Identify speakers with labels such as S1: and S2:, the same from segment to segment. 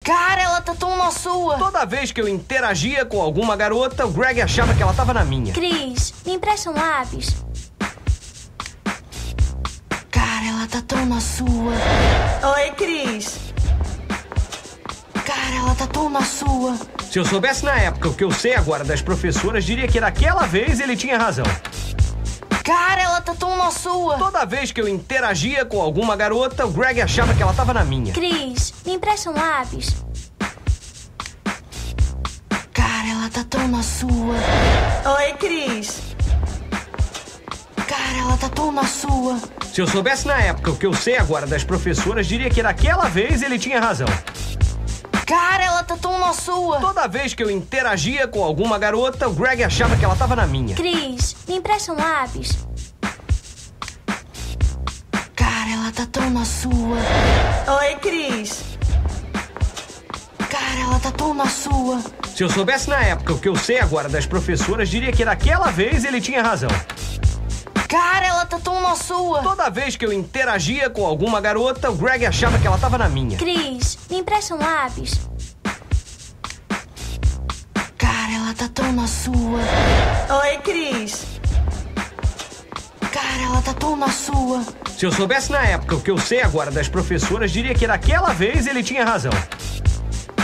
S1: Cara, ela tá tão na sua.
S2: Toda vez que eu interagia com alguma garota, o Greg achava que ela tava na minha.
S3: Cris, me empresta um lápis.
S1: Cara, ela tá tão na sua.
S4: Oi, Cris.
S1: Cara, ela tá tão na sua.
S2: Se eu soubesse na época o que eu sei agora das professoras, diria que naquela vez ele tinha razão.
S1: Cara, ela tá tão na sua.
S2: Toda vez que eu interagia com alguma garota, o Greg achava que ela tava na minha.
S3: Cris, me empresta um lápis.
S1: Cara, ela tá tão na sua.
S4: Oi, Cris.
S1: Cara, ela tá tão na sua.
S2: Se eu soubesse na época o que eu sei agora das professoras, diria que naquela vez ele tinha razão.
S1: Cara, ela tá tão na sua.
S2: Toda vez que eu interagia com alguma garota, o Greg achava que ela tava na minha.
S3: Cris, me empresta um lápis.
S1: Cara, ela tá tão na sua.
S4: Oi, Cris.
S1: Cara, ela tá tão na sua.
S2: Se eu soubesse na época o que eu sei agora das professoras, diria que naquela vez ele tinha razão.
S1: Cara, ela tá tão na sua.
S2: Toda vez que eu interagia com alguma garota, o Greg achava que ela tava na minha.
S3: Cris, me empresta um lápis.
S1: Cara, ela tá tão na sua.
S4: Oi, Cris.
S1: Cara, ela tá tão na sua.
S2: Se eu soubesse na época o que eu sei agora das professoras, diria que naquela vez ele tinha razão.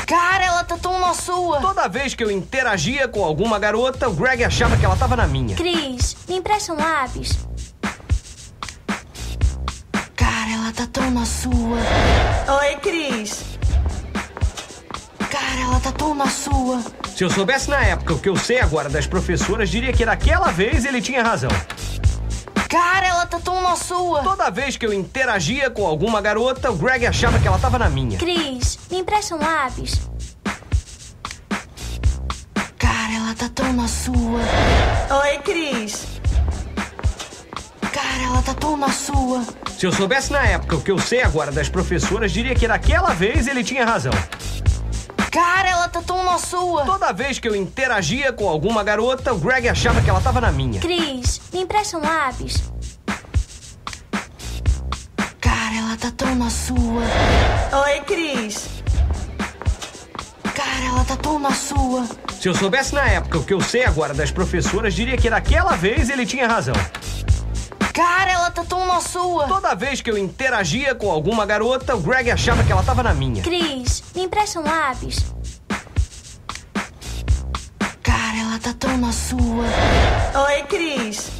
S1: Cara, ela tá tão na sua.
S2: Toda vez que eu interagia com alguma garota, o Greg achava que ela tava na minha.
S3: Cris, me empresta um lápis.
S1: Cara, ela tá tão na sua.
S4: Oi, Cris.
S1: Cara, ela tá tão na sua.
S2: Se eu soubesse na época o que eu sei agora das professoras, diria que naquela vez ele tinha razão.
S1: Cara, ela tá tão na sua.
S2: Toda vez que eu interagia com alguma garota, o Greg achava que ela tava na minha.
S3: Cris, me empresta um lápis.
S1: Cara, ela tá tão na sua.
S4: Oi, Cris.
S1: Cara, ela tá tão na sua.
S2: Se eu soubesse na época o que eu sei agora das professoras, diria que naquela vez ele tinha razão.
S1: Cara, ela tá tão na sua.
S2: Toda vez que eu interagia com alguma garota, o Greg achava que ela tava na minha.
S3: Cris, me empresta um lápis.
S1: Cara, ela tá tão na sua.
S4: Oi, Cris.
S1: Cara, ela tá tão na sua.
S2: Se eu soubesse na época o que eu sei agora das professoras, diria que naquela vez ele tinha razão.
S1: Cara, ela tá tão na sua.
S2: Toda vez que eu interagia com alguma garota, o Greg achava que ela tava na minha.
S3: Cris, me empresta um lápis.
S1: Cara, ela tá tão na sua.
S4: Oi, Cris.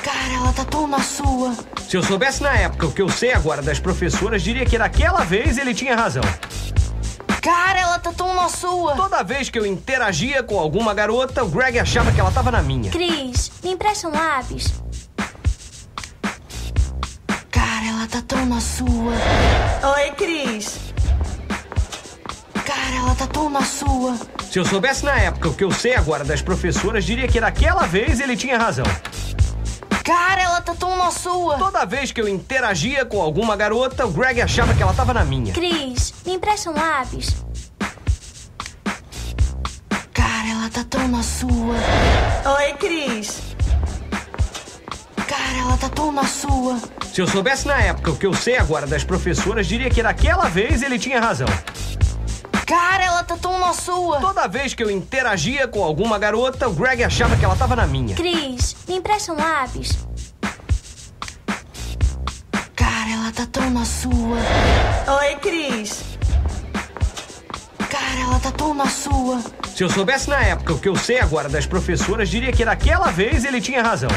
S1: Cara, ela tá tão na sua.
S2: Se eu soubesse na época o que eu sei agora das professoras, diria que naquela vez ele tinha razão.
S1: Cara, ela tá tão na sua.
S2: Toda vez que eu interagia com alguma garota, o Greg achava que ela tava na minha.
S3: Cris, me empresta um lápis.
S1: Cara, ela tá tão na sua.
S4: Oi, Cris.
S1: Cara, ela tá tão na sua.
S2: Se eu soubesse na época o que eu sei agora das professoras, diria que naquela vez ele tinha razão.
S1: Cara, ela tá tão na sua.
S2: Toda vez que eu interagia com alguma garota, o Greg achava que ela tava na minha.
S3: Cris, me empresta um lápis.
S1: Cara, ela tá tão na sua.
S4: Oi, Cris.
S1: Cara, ela tá tão na sua.
S2: Se eu soubesse na época o que eu sei agora das professoras, diria que naquela vez ele tinha razão.
S1: Cara, ela tá tão na sua.
S2: Toda vez que eu interagia com alguma garota, o Greg achava que ela tava na minha.
S3: Cris, me empresta um lápis.
S1: Cara, ela tá tão na sua.
S4: Oi, Cris.
S1: Cara, ela tá tão na sua.
S2: Se eu soubesse na época o que eu sei agora das professoras, diria que naquela vez ele tinha razão.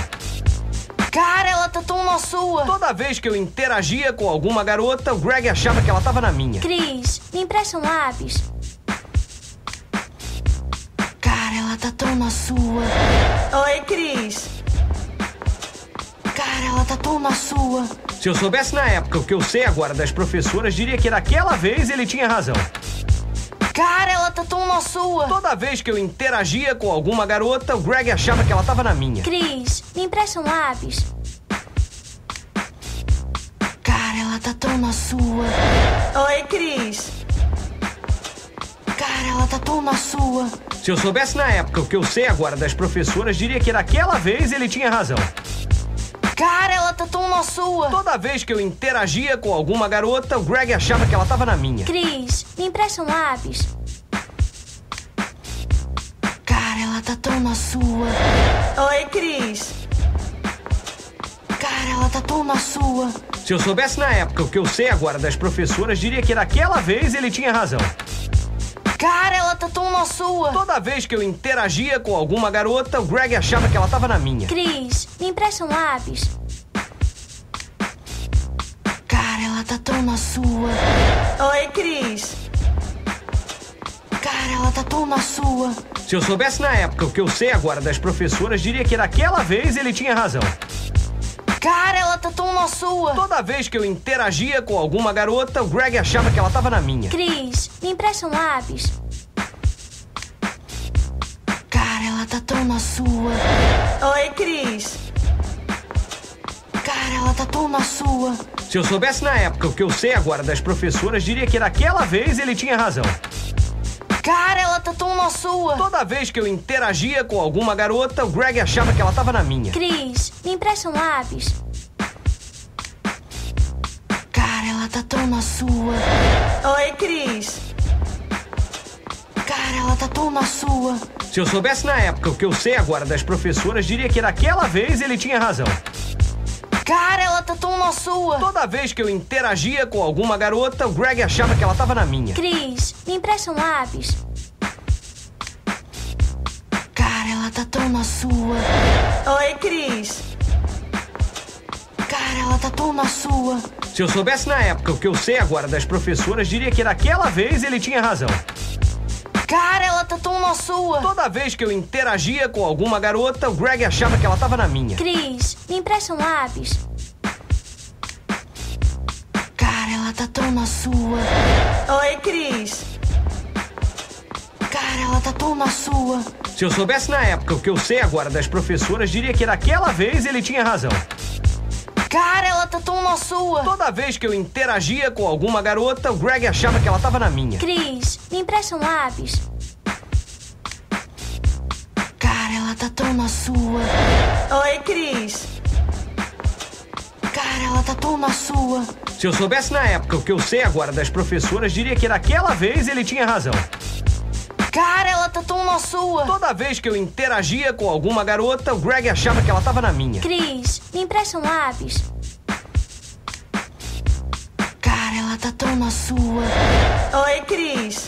S1: Cara, ela tá tão na sua.
S2: Toda vez que eu interagia com alguma garota, o Greg achava que ela tava na minha.
S3: Cris, me empresta um lápis.
S1: Cara, ela tá tão na sua.
S4: Oi, Cris.
S1: Cara, ela tá tão na sua.
S2: Se eu soubesse na época o que eu sei agora das professoras, diria que naquela vez ele tinha razão.
S1: Cara, ela tá tão na sua.
S2: Toda vez que eu interagia com alguma garota, o Greg achava que ela tava na minha.
S3: Cris, me empresta um lápis.
S1: Cara, ela tá tão na sua.
S4: Oi, Cris.
S1: Cara, ela tá tão na sua.
S2: Se eu soubesse na época o que eu sei agora das professoras, diria que naquela vez ele tinha razão.
S1: Cara, ela tá tão na sua.
S2: Toda vez que eu interagia com alguma garota, o Greg achava que ela tava na minha.
S3: Cris, me empresta um lápis.
S1: Cara, ela tá tão na sua.
S4: Oi, Cris.
S1: Cara, ela tá tão na sua.
S2: Se eu soubesse na época o que eu sei agora das professoras, diria que naquela vez ele tinha razão.
S1: Cara, ela tá tão na sua.
S2: Toda vez que eu interagia com alguma garota, o Greg achava que ela tava na minha.
S3: Cris, me empresta um lápis.
S1: Cara, ela tá tão na sua.
S4: Oi, Cris.
S1: Cara, ela tá tão na sua.
S2: Se eu soubesse na época o que eu sei agora das professoras, diria que naquela vez ele tinha razão.
S1: Cara, ela tá tão na sua.
S2: Toda vez que eu interagia com alguma garota, o Greg achava que ela tava na minha.
S3: Cris, me empresta um lápis.
S1: Cara, ela tá tão na sua.
S4: Oi, Cris.
S1: Cara, ela tá tão na sua.
S2: Se eu soubesse na época o que eu sei agora das professoras, diria que naquela vez ele tinha razão.
S1: Cara, ela tá tão na sua.
S2: Toda vez que eu interagia com alguma garota, o Greg achava que ela tava na minha.
S3: Cris, me empresta um lápis.
S1: Cara, ela tá tão na sua.
S4: Oi, Cris.
S1: Cara, ela tá tão na sua.
S2: Se eu soubesse na época o que eu sei agora das professoras, diria que naquela vez ele tinha razão.
S1: Cara, ela tá tão na sua.
S2: Toda vez que eu interagia com alguma garota, o Greg achava que ela tava na minha.
S3: Cris, me empresta um lápis.
S1: Cara, ela tá tão na sua.
S4: Oi, Cris.
S1: Cara, ela tá tão na sua.
S2: Se eu soubesse na época o que eu sei agora das professoras, diria que naquela vez ele tinha razão.
S1: Cara, ela tá tão na sua.
S2: Toda vez que eu interagia com alguma garota, o Greg achava que ela tava na minha.
S3: Cris, me empresta um lápis.
S1: Cara, ela tá tão na sua.
S4: Oi, Cris.
S1: Cara, ela tá tão na sua.
S2: Se eu soubesse na época o que eu sei agora das professoras, diria que naquela vez ele tinha razão.
S1: Cara, ela tá tão na sua.
S2: Toda vez que eu interagia com alguma garota, o Greg achava que ela tava na minha.
S3: Cris, me empresta um lápis.
S1: Cara, ela tá tão na sua.
S4: Oi, Cris.
S1: Cara, ela tá tão na sua.
S2: Se eu soubesse na época o que eu sei agora das professoras, diria que naquela vez ele tinha razão.
S1: Cara, ela tá tão na sua.
S2: Toda vez que eu interagia com alguma garota, o Greg achava que ela tava na minha.
S3: Cris, me empresta um lápis.
S1: Cara, ela tá tão na sua.
S4: Oi, Cris.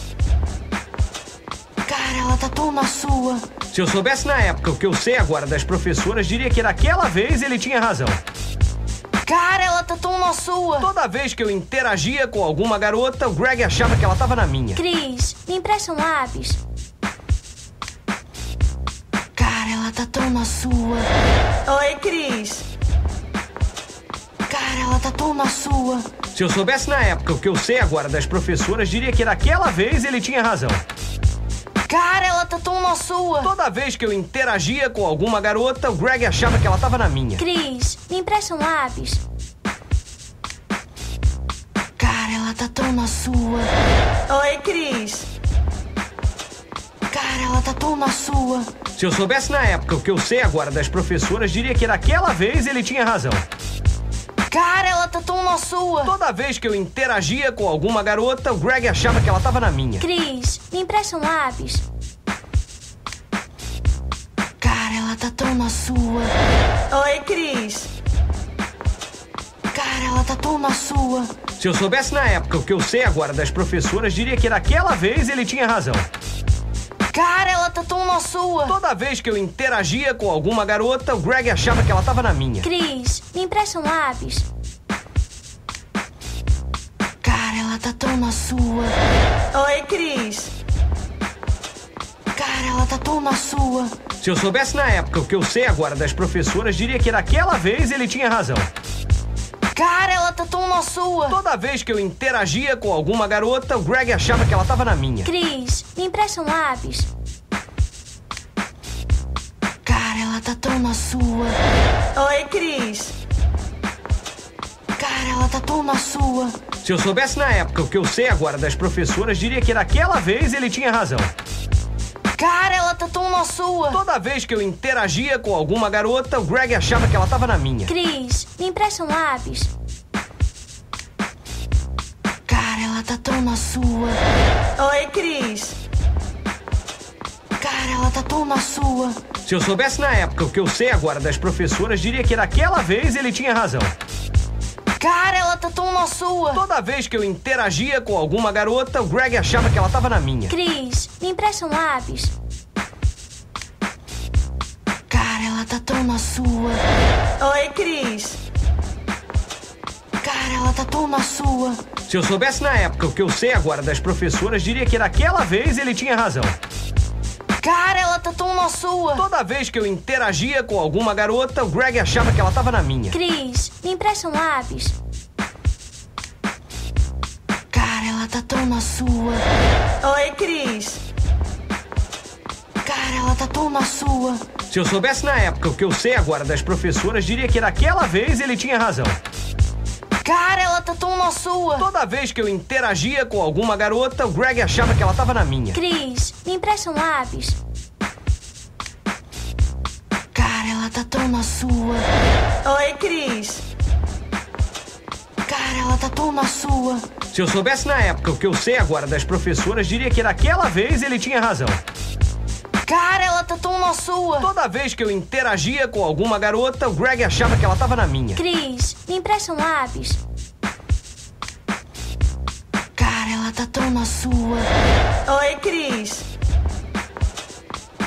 S1: Cara, ela tá tão na sua.
S2: Se eu soubesse na época o que eu sei agora das professoras, diria que naquela vez ele tinha razão.
S1: Cara, ela tá tão na sua.
S2: Toda vez que eu interagia com alguma garota, o Greg achava que ela tava na minha.
S3: Cris, me empresta um lápis.
S1: Cara, ela tá tão na sua.
S4: Oi, Cris.
S1: Cara, ela tá tão na sua.
S2: Se eu soubesse na época o que eu sei agora das professoras, diria que naquela vez ele tinha razão.
S1: Cara, ela tá tão na sua.
S2: Toda vez que eu interagia com alguma garota, o Greg achava que ela tava na minha.
S3: Cris, me empresta um lápis.
S1: Cara, ela tá tão na sua.
S4: Oi, Cris.
S1: Cara, ela tá tão na sua.
S2: Se eu soubesse na época o que eu sei agora das professoras, diria que naquela vez ele tinha razão.
S1: Cara, ela tá tão na sua.
S2: Toda vez que eu interagia com alguma garota, o Greg achava que ela tava na minha.
S3: Cris, me empresta um lápis.
S1: Cara, ela tá tão na sua.
S4: Oi, Cris.
S1: Cara, ela tá tão na sua.
S2: Se eu soubesse na época o que eu sei agora das professoras, diria que naquela vez ele tinha razão.
S1: Cara, ela tá tão na sua.
S2: Toda vez que eu interagia com alguma garota, o Greg achava que ela tava na minha.
S3: Cris, me empresta um lápis.
S1: Cara, ela tá tão na sua.
S4: Oi, Cris.
S1: Cara, ela tá tão na sua.
S2: Se eu soubesse na época o que eu sei agora das professoras, diria que naquela vez ele tinha razão.
S1: Cara, ela tá tão na sua.
S2: Toda vez que eu interagia com alguma garota, o Greg achava que ela tava na minha.
S3: Cris, me empresta um lápis.
S1: Cara, ela tá tão na sua.
S4: Oi, Cris.
S1: Cara, ela tá tão na sua.
S2: Se eu soubesse na época o que eu sei agora das professoras, diria que naquela vez ele tinha razão.
S1: Cara, ela tá tão na sua.
S2: Toda vez que eu interagia com alguma garota, o Greg achava que ela tava na minha.
S3: Cris, me empresta um lápis.
S1: Cara, ela tá tão na sua.
S4: Oi, Cris.
S1: Cara, ela tá tão na sua.
S2: Se eu soubesse na época o que eu sei agora das professoras, diria que naquela vez ele tinha razão.
S1: Cara, ela tá tão na sua.
S2: Toda vez que eu interagia com alguma garota, o Greg achava que ela tava na minha.
S3: Cris, me empresta um lápis.
S1: Cara, ela tá tão na sua.
S4: Oi, Cris.
S1: Cara, ela tá tão na sua.
S2: Se eu soubesse na época o que eu sei agora das professoras, diria que naquela vez ele tinha razão.
S1: Cara, ela tá tão na sua.
S2: Toda vez que eu interagia com alguma garota, o Greg achava que ela tava na minha.
S3: Cris, me empresta um lápis.
S1: Cara, ela tá tão na sua.
S4: Oi, Cris.
S1: Cara, ela tá tão na sua.
S2: Se eu soubesse na época o que eu sei agora das professoras, diria que naquela vez ele tinha razão.
S1: Cara, ela tá tão na sua.
S2: Toda vez que eu interagia com alguma garota, o Greg achava que ela tava na minha.
S3: Cris, me empresta um lápis.
S1: Cara, ela tá tão na sua.
S4: Oi, Cris.
S1: Cara, ela tá tão na sua.
S2: Se eu soubesse na época o que eu sei agora das professoras, diria que naquela vez ele tinha razão.
S1: Cara, ela tá tão na sua.
S2: Toda vez que eu interagia com alguma garota, o Greg achava que ela tava na minha.
S3: Cris, me empresta um lápis.
S1: Cara, ela tá tão na sua.
S4: Oi, Cris.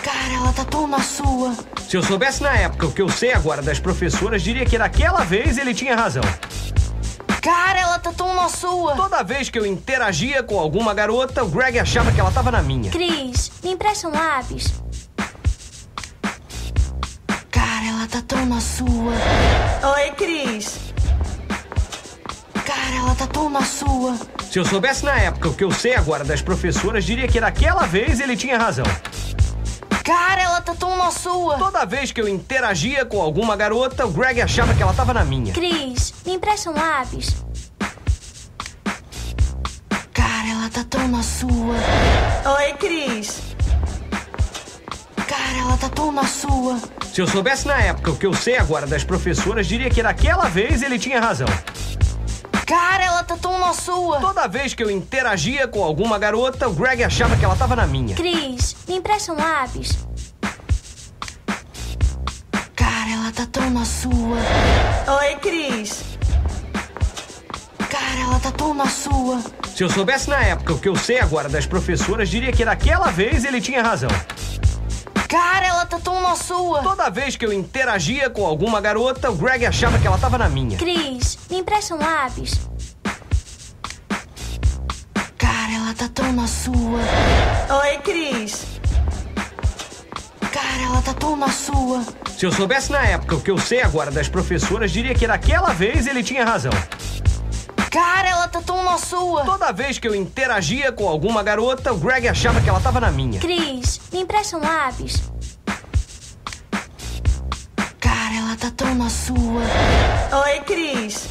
S1: Cara, ela tá tão na sua.
S2: Se eu soubesse na época o que eu sei agora das professoras, diria que naquela vez ele tinha razão.
S1: Cara, ela tá tão na sua.
S2: Toda vez que eu interagia com alguma garota, o Greg achava que ela tava na minha.
S3: Cris, me empresta um lápis.
S1: Cara, ela tá tão na sua.
S4: Oi, Cris.
S1: Cara, ela tá tão na sua.
S2: Se eu soubesse na época o que eu sei agora das professoras, diria que naquela vez ele tinha razão.
S1: Cara, ela tá tão na sua.
S2: Toda vez que eu interagia com alguma garota, o Greg achava que ela tava na minha.
S3: Cris, me empresta um lápis.
S1: Cara, ela tá tão na sua.
S4: Oi, Cris.
S1: Cara, ela tá tão na sua.
S2: Se eu soubesse na época o que eu sei agora das professoras, diria que naquela vez ele tinha razão.
S1: Cara, ela tá tão na sua.
S2: Toda vez que eu interagia com alguma garota, o Greg achava que ela tava na minha.
S3: Cris, me empresta um lápis.
S1: Cara, ela tá tão na sua.
S4: Oi, Cris.
S1: Cara, ela tá tão na sua.
S2: Se eu soubesse na época o que eu sei agora das professoras, diria que naquela vez ele tinha razão.
S1: Cara, ela tá tão na sua.
S2: Toda vez que eu interagia com alguma garota, o Greg achava que ela tava na minha.
S3: Cris, me empresta um lápis.
S1: Cara, ela tá tão na sua.
S4: Oi, Cris.
S1: Cara, ela tá tão na sua.
S2: Se eu soubesse na época o que eu sei agora das professoras, diria que naquela vez ele tinha razão.
S1: Cara, ela tá tão na sua.
S2: Toda vez que eu interagia com alguma garota, o Greg achava que ela tava na minha.
S3: Cris, me empresta um lápis.
S1: Cara, ela tá tão na sua.
S4: Oi, Cris.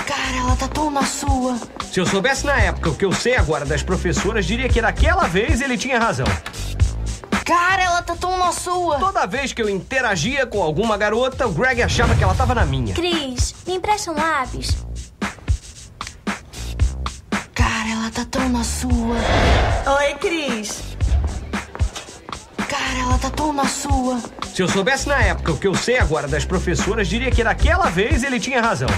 S1: Cara, ela tá tão na sua.
S2: Se eu soubesse na época o que eu sei agora das professoras, diria que naquela vez ele tinha razão.
S1: Cara, ela tá tão na sua.
S2: Toda vez que eu interagia com alguma garota, o Greg achava que ela tava na minha.
S3: Cris, me empresta um lápis.
S1: Cara, ela tá tão na sua.
S4: Oi, Cris.
S1: Cara, ela tá tão na sua.
S2: Se eu soubesse na época o que eu sei agora das professoras, diria que naquela vez ele tinha razão.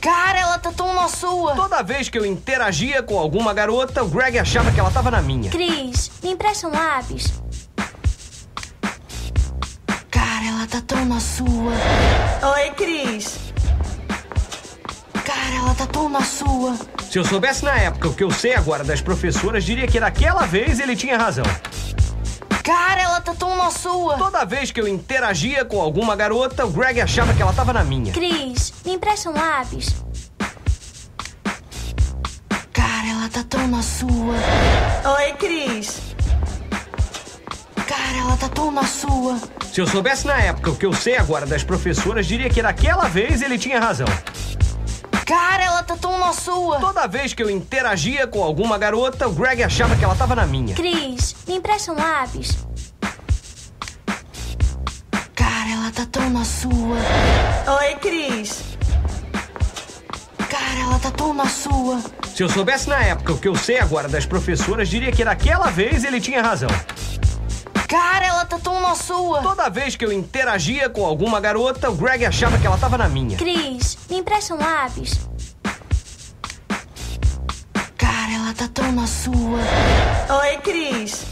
S1: Cara, ela tá tão na sua.
S2: Toda vez que eu interagia com alguma garota, o Greg achava que ela tava na minha.
S3: Cris, me empresta um lápis.
S1: Cara, ela tá tão na sua.
S4: Oi, Cris.
S1: Cara, ela tá tão na sua.
S2: Se eu soubesse na época o que eu sei agora das professoras, diria que naquela vez ele tinha razão.
S1: Cara, ela tá tão na sua.
S2: Toda vez que eu interagia com alguma garota, o Greg achava que ela tava na minha.
S3: Cris, me empresta um lápis.
S1: Cara, ela tá tão na sua.
S4: Oi, Cris.
S1: Cara, ela tá tão na sua.
S2: Se eu soubesse na época o que eu sei agora das professoras, diria que naquela vez ele tinha razão.
S1: Cara, ela tá tão na sua.
S2: Toda vez que eu interagia com alguma garota, o Greg achava que ela tava na minha.
S3: Cris, me empresta um lápis.
S1: Cara, ela tá tão na sua.
S4: Oi, Cris.
S1: Cara, ela tá tão na sua.
S2: Se eu soubesse na época o que eu sei agora das professoras, diria que naquela vez ele tinha razão.
S1: Cara, ela tá tão na sua.
S2: Toda vez que eu interagia com alguma garota, o Greg achava que ela tava na minha.
S3: Cris, me empresta um lápis.
S1: Cara, ela tá tão na sua.
S4: Oi, Cris.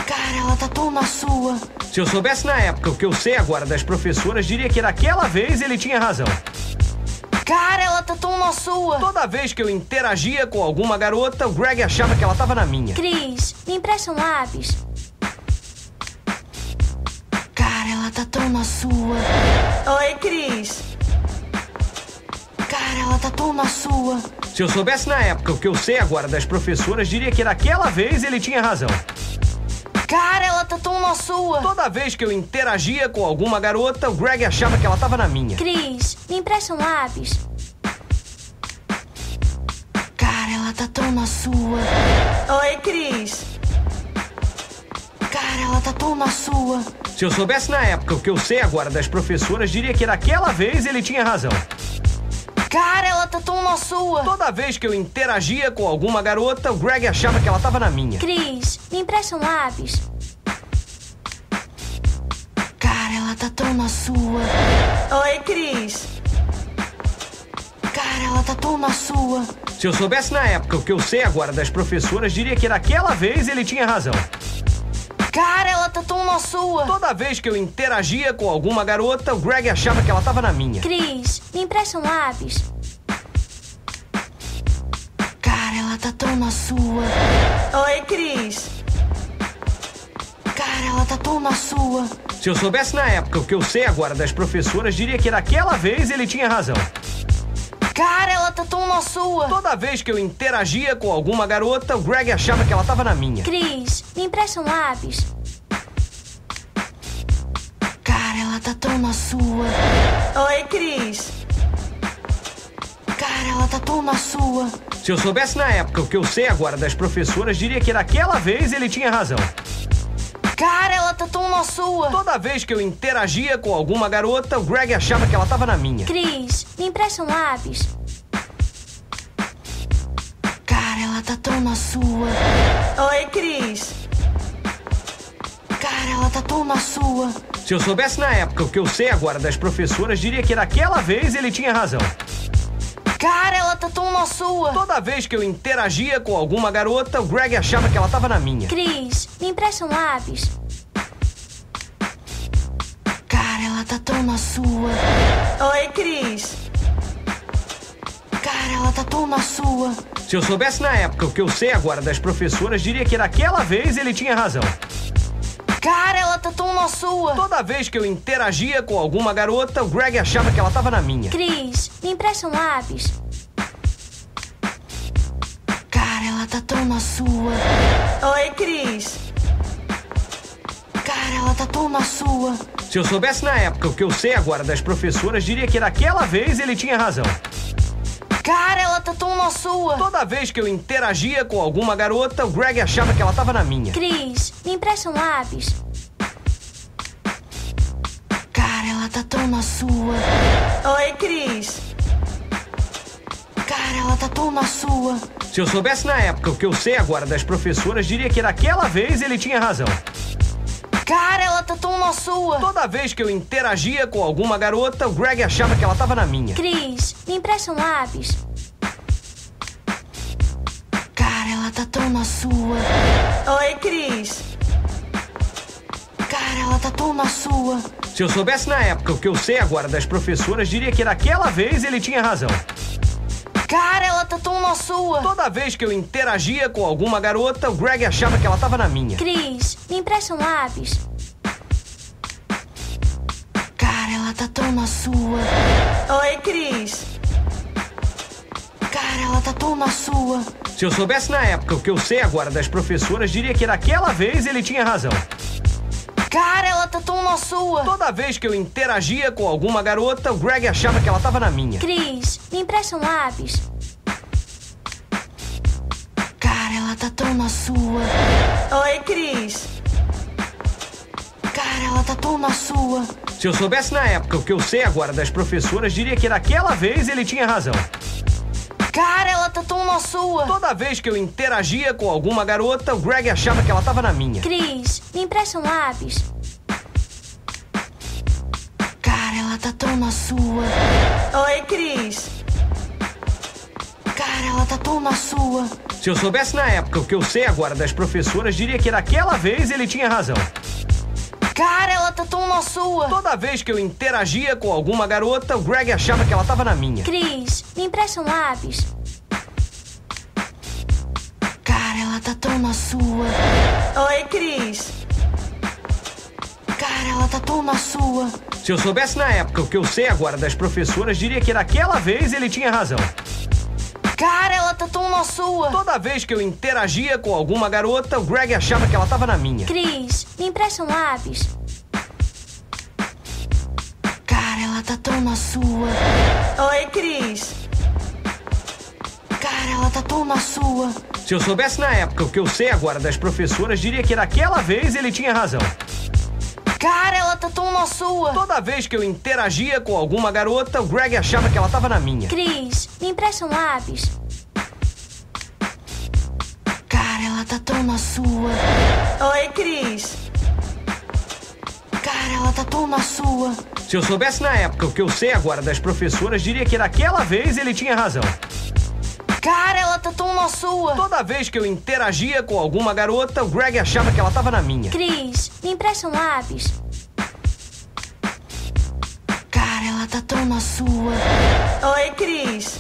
S1: Cara, ela tá tão na sua.
S2: Se eu soubesse na época o que eu sei agora das professoras, diria que naquela vez ele tinha razão.
S1: Cara, ela tá tão na sua.
S2: Toda vez que eu interagia com alguma garota, o Greg achava que ela tava na minha.
S3: Cris, me empresta um lápis.
S1: Cara, ela tá tão na sua.
S4: Oi, Cris.
S1: Cara, ela tá tão na sua.
S2: Se eu soubesse na época o que eu sei agora das professoras, diria que naquela vez ele tinha razão.
S1: Cara, ela tá tão na sua.
S2: Toda vez que eu interagia com alguma garota, o Greg achava que ela tava na minha.
S3: Cris, me empresta um lápis.
S1: Cara, ela tá tão na sua.
S4: Oi, Cris.
S1: Cara, ela tá tão na sua.
S2: Se eu soubesse na época o que eu sei agora das professoras, diria que naquela vez ele tinha razão.
S1: Cara, ela tá tão na sua.
S2: Toda vez que eu interagia com alguma garota, o Greg achava que ela tava na minha.
S3: Cris, me empresta um lápis.
S1: Cara, ela tá tão na sua.
S4: Oi, Cris.
S1: Cara, ela tá tão na sua.
S2: Se eu soubesse na época o que eu sei agora das professoras, diria que naquela vez ele tinha razão.
S1: Cara, ela tá tão na sua.
S2: Toda vez que eu interagia com alguma garota, o Greg achava que ela tava na minha.
S3: Cris, me empresta um lápis.
S1: Cara, ela tá tão na sua.
S4: Oi, Cris.
S1: Cara, ela tá tão na sua.
S2: Se eu soubesse na época o que eu sei agora das professoras, diria que naquela vez ele tinha razão.
S1: Cara, ela tá tão na sua.
S2: Toda vez que eu interagia com alguma garota, o Greg achava que ela tava na minha.
S3: Cris, me empresta um lápis.
S1: Cara, ela tá tão na sua.
S4: Oi, Cris.
S1: Cara, ela tá tão na sua.
S2: Se eu soubesse na época o que eu sei agora das professoras, diria que naquela vez ele tinha razão.
S1: Cara, ela tá tão na sua.
S2: Toda vez que eu interagia com alguma garota, o Greg achava que ela tava na minha.
S3: Cris, me empresta um lápis.
S1: Cara, ela tá tão na sua.
S4: Oi, Cris.
S1: Cara, ela tá tão na sua.
S2: Se eu soubesse na época o que eu sei agora das professoras, diria que naquela vez ele tinha razão.
S1: Cara, ela tá tão na sua.
S2: Toda vez que eu interagia com alguma garota, o Greg achava que ela tava na minha.
S3: Cris, me empresta um lápis.
S1: Cara, ela tá tão na sua.
S4: Oi, Cris.
S1: Cara, ela tá tão na sua.
S2: Se eu soubesse na época o que eu sei agora das professoras, diria que naquela vez ele tinha razão.
S1: Cara, ela tá tão na sua.
S2: Toda vez que eu interagia com alguma garota, o Greg achava que ela tava na minha.
S3: Cris, me empresta um lápis.
S1: Cara, ela tá tão na sua.
S4: Oi, Cris.
S1: Cara, ela tá tão na sua.
S2: Se eu soubesse na época o que eu sei agora das professoras, diria que naquela vez ele tinha razão.
S1: Cara, ela tá tão na sua.
S2: Toda vez que eu interagia com alguma garota, o Greg achava que ela tava na minha.
S3: Cris, me empresta um lápis.
S1: Cara, ela tá tão na sua.
S4: Oi, Cris.
S1: Cara, ela tá tão na sua.
S2: Se eu soubesse na época o que eu sei agora das professoras, diria que naquela vez ele tinha razão.
S1: Cara, ela tá tão na sua.
S2: Toda vez que eu interagia com alguma garota, o Greg achava que ela tava na minha.
S3: Cris, me empresta um lápis.
S1: Cara, ela tá tão na sua.
S4: Oi, Cris.
S1: Cara, ela tá tão na sua.
S2: Se eu soubesse na época o que eu sei agora das professoras, diria que naquela vez ele tinha razão.
S1: Cara, ela tá tão na sua.
S2: Toda vez que eu interagia com alguma garota, o Greg achava que ela tava na minha.
S3: Cris, me empresta um lápis.
S1: Cara, ela tá tão na sua.
S4: Oi, Cris.
S1: Cara, ela tá tão na sua.
S2: Se eu soubesse na época o que eu sei agora das professoras, diria que naquela vez ele tinha razão.
S1: Cara, ela tá tão na sua.
S2: Toda vez que eu interagia com alguma garota, o Greg achava que ela tava na minha.
S3: Cris, me empresta um lápis.
S1: Cara, ela tá tão na sua.
S4: Oi, Cris.
S1: Cara, ela tá tão na sua.
S2: Se eu soubesse na época o que eu sei agora das professoras, diria que naquela vez ele tinha razão.
S1: Cara, ela tá tão na sua.
S2: Toda vez que eu interagia com alguma garota, o Greg achava que ela tava na minha.
S3: Cris, me empresta um lápis.
S1: Cara, ela tá tão na sua.
S4: Oi, Cris.
S1: Cara, ela tá tão na sua.
S2: Se eu soubesse na época o que eu sei agora das professoras, diria que naquela vez ele tinha razão.
S1: Cara, ela tá tão na sua.
S2: Toda vez que eu interagia com alguma garota, o Greg achava que ela tava na minha.
S3: Cris, me empresta um lápis.
S1: Cara, ela tá tão na sua.
S4: Oi, Cris.
S1: Cara, ela tá tão na sua.
S2: Se eu soubesse na época o que eu sei agora das professoras, diria que naquela vez ele tinha razão.
S1: Cara, ela tá tão na sua.
S2: Toda vez que eu interagia com alguma garota, o Greg achava que ela tava na minha.
S3: Cris, me empresta um lápis.
S1: Cara, ela tá tão na sua.
S4: Oi, Cris.
S1: Cara, ela tá tão na sua.
S2: Se eu soubesse na época o que eu sei agora das professoras, diria que naquela vez ele tinha razão.
S1: Cara, ela tá tão na sua.
S2: Toda vez que eu interagia com alguma garota, o Greg achava que ela tava na minha.
S3: Cris, me empresta um lápis.
S1: Cara, ela tá tão na sua.
S4: Oi, Cris.
S1: Cara, ela tá tão na sua.
S2: Se eu soubesse na época o que eu sei agora das professoras, diria que naquela vez ele tinha razão.
S1: Cara, ela tá tão na sua.
S2: Toda vez que eu interagia com alguma garota, o Greg achava que ela tava na minha.
S3: Cris, me empresta um lápis.
S1: Cara, ela tá tão na sua.
S4: Oi, Cris.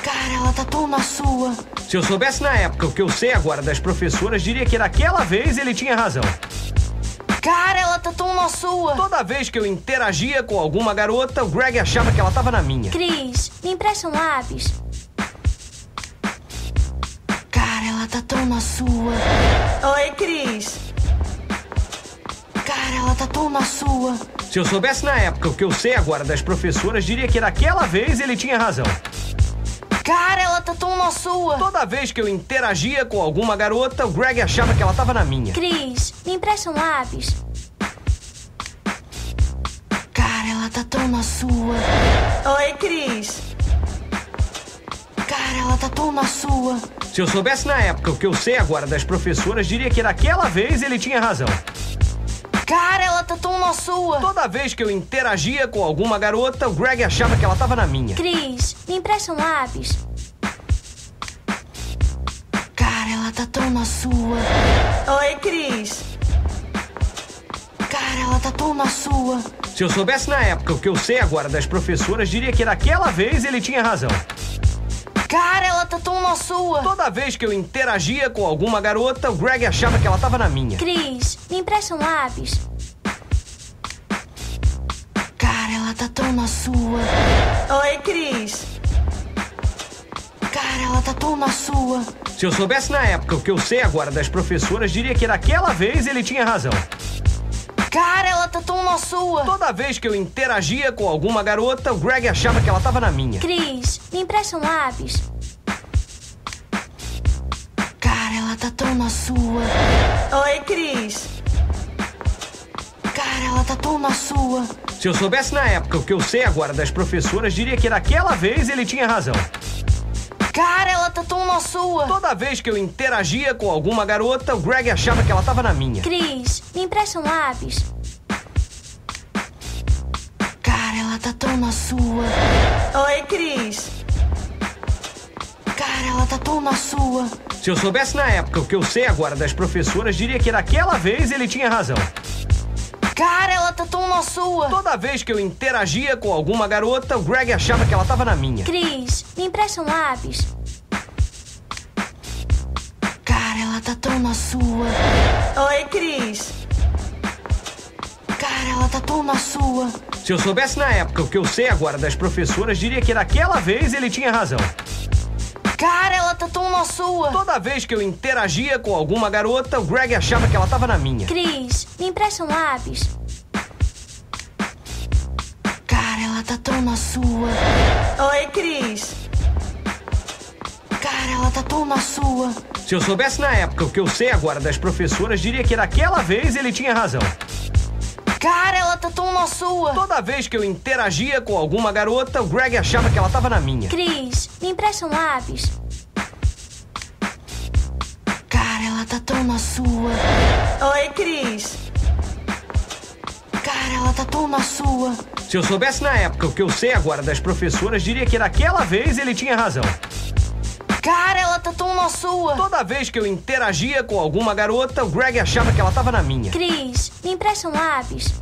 S1: Cara, ela tá tão na sua.
S2: Se eu soubesse na época o que eu sei agora das professoras, diria que naquela vez ele tinha razão.
S1: Cara, ela tá tão na sua.
S2: Toda vez que eu interagia com alguma garota, o Greg achava que ela tava na minha.
S3: Cris, me empresta um lápis.
S1: Cara, ela tá tão na sua.
S4: Oi, Cris.
S1: Cara, ela tá tão na sua.
S2: Se eu soubesse na época o que eu sei agora das professoras, diria que naquela vez ele tinha razão.
S1: Cara, ela tá tão na sua.
S2: Toda vez que eu interagia com alguma garota, o Greg achava que ela tava na minha.
S3: Cris, me empresta um lápis.
S1: Cara, ela tá tão na sua.
S4: Oi, Cris.
S1: Cara, ela tá tão na sua.
S2: Se eu soubesse na época o que eu sei agora das professoras, diria que naquela vez ele tinha razão.
S1: Cara, ela tá tão na sua.
S2: Toda vez que eu interagia com alguma garota, o Greg achava que ela tava na minha.
S3: Cris, me empresta um lápis.
S1: Cara, ela tá tão na sua.
S4: Oi, Cris.
S1: Cara, ela tá tão na sua.
S2: Se eu soubesse na época o que eu sei agora das professoras, diria que naquela vez ele tinha razão.
S1: Cara, ela tá tão na sua.
S2: Toda vez que eu interagia com alguma garota, o Greg achava que ela tava na minha.
S3: Cris, me empresta um lápis.
S1: Cara, ela tá tão na sua.
S4: Oi, Cris.
S1: Cara, ela tá tão na sua.
S2: Se eu soubesse na época o que eu sei agora das professoras, diria que naquela vez ele tinha razão.
S1: Cara, ela tá tão na sua.
S2: Toda vez que eu interagia com alguma garota, o Greg achava que ela tava na minha.
S3: Cris, me empresta um lápis.
S1: Cara, ela tá tão na sua.
S4: Oi, Cris.
S1: Cara, ela tá tão na sua.
S2: Se eu soubesse na época o que eu sei agora das professoras, diria que naquela vez ele tinha razão.
S1: Cara, ela tá tão na sua.
S2: Toda vez que eu interagia com alguma garota, o Greg achava que ela tava na minha.
S3: Cris, me empresta um lápis.
S1: Cara, ela tá tão na sua.
S4: Oi, Cris.
S1: Cara, ela tá tão na sua.
S2: Se eu soubesse na época o que eu sei agora das professoras, diria que naquela vez ele tinha razão.
S1: Cara, ela tá tão na sua.
S2: Toda vez que eu interagia com alguma garota, o Greg achava que ela tava na minha.
S3: Cris, me empresta um lápis.
S1: Cara, ela tá tão na sua.
S4: Oi, Cris.
S1: Cara, ela tá tão na sua.
S2: Se eu soubesse na época o que eu sei agora das professoras, diria que naquela vez ele tinha razão.
S1: Cara, ela tá tão na sua.
S2: Toda vez que eu interagia com alguma garota, o Greg achava que ela tava na minha.
S3: Cris, me empresta um lápis.
S1: Cara, ela tá tão na sua.
S4: Oi, Cris.
S1: Cara, ela tá tão na sua.
S2: Se eu soubesse na época o que eu sei agora das professoras, diria que naquela vez ele tinha razão.
S1: Cara, ela tá tão na sua.
S2: Toda vez que eu interagia com alguma garota, o Greg achava que ela tava na minha.
S3: Cris, me empresta um lápis.
S1: Cara, ela tá tão na sua.
S4: Oi, Cris.
S1: Cara, ela tá tão na sua.
S2: Se eu soubesse na época o que eu sei agora das professoras, diria que naquela vez ele tinha razão.
S1: Cara, ela tá tão na sua.
S2: Toda vez que eu interagia com alguma garota, o Greg achava que ela tava na minha.
S3: Cris, me empresta um lápis.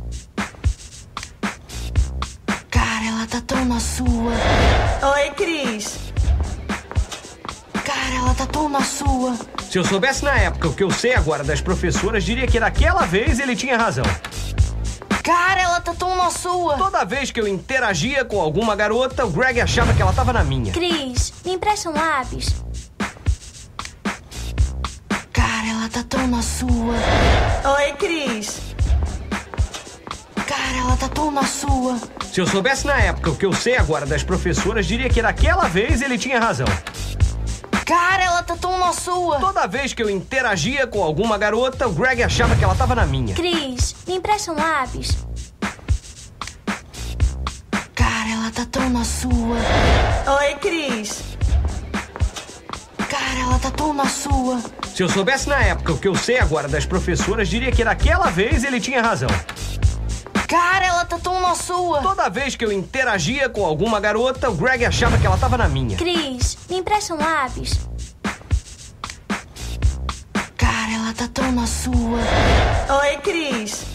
S1: Cara, ela tá tão na sua.
S4: Oi, Cris.
S1: Cara, ela tá tão na sua.
S2: Se eu soubesse na época o que eu sei agora das professoras, diria que naquela vez ele tinha razão.
S1: Cara, ela tá tão na sua.
S2: Toda vez que eu interagia com alguma garota, o Greg achava que ela tava na minha.
S3: Cris, me empresta um lápis.
S1: Cara, ela tá tão na sua.
S4: Oi, Cris.
S1: Cara, ela tá tão na sua.
S2: Se eu soubesse na época o que eu sei agora das professoras, diria que naquela vez ele tinha razão.
S1: Cara, ela tá tão na sua.
S2: Toda vez que eu interagia com alguma garota, o Greg achava que ela tava na minha.
S3: Cris, me empresta um lápis.
S1: Cara, ela tá tão na sua.
S4: Oi, Cris.
S1: Cara, ela tá tão na sua.
S2: Se eu soubesse na época o que eu sei agora das professoras, diria que naquela vez ele tinha razão.
S1: Cara, ela tá tão na sua.
S2: Toda vez que eu interagia com alguma garota, o Greg achava que ela tava na minha.
S3: Cris, me empresta um lápis.
S1: Cara, ela tá tão na sua.
S4: Oi, Cris.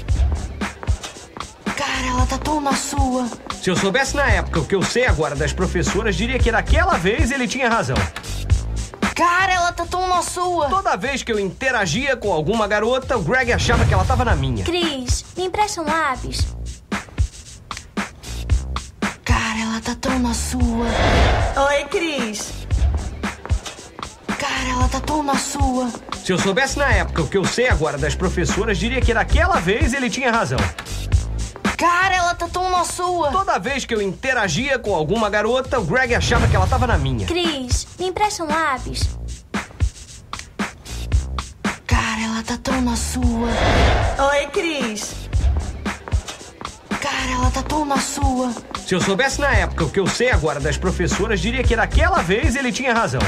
S1: Cara, ela tá tão na sua.
S2: Se eu soubesse na época o que eu sei agora das professoras, diria que naquela vez ele tinha razão.
S1: Cara, ela tá tão na sua.
S2: Toda vez que eu interagia com alguma garota, o Greg achava que ela tava na minha.
S3: Cris, me empresta um lápis.
S1: Cara, ela tá tão na sua.
S4: Oi, Cris.
S1: Cara, ela tá tão na sua.
S2: Se eu soubesse na época o que eu sei agora das professoras, diria que naquela vez ele tinha razão.
S1: Cara, ela tá tão na sua.
S2: Toda vez que eu interagia com alguma garota, o Greg achava que ela tava na minha.
S3: Cris, me empresta um lápis.
S1: Cara, ela tá tão na sua.
S4: Oi, Cris.
S1: Cara, ela tá tão na sua.
S2: Se eu soubesse na época o que eu sei agora das professoras, diria que naquela vez ele tinha razão.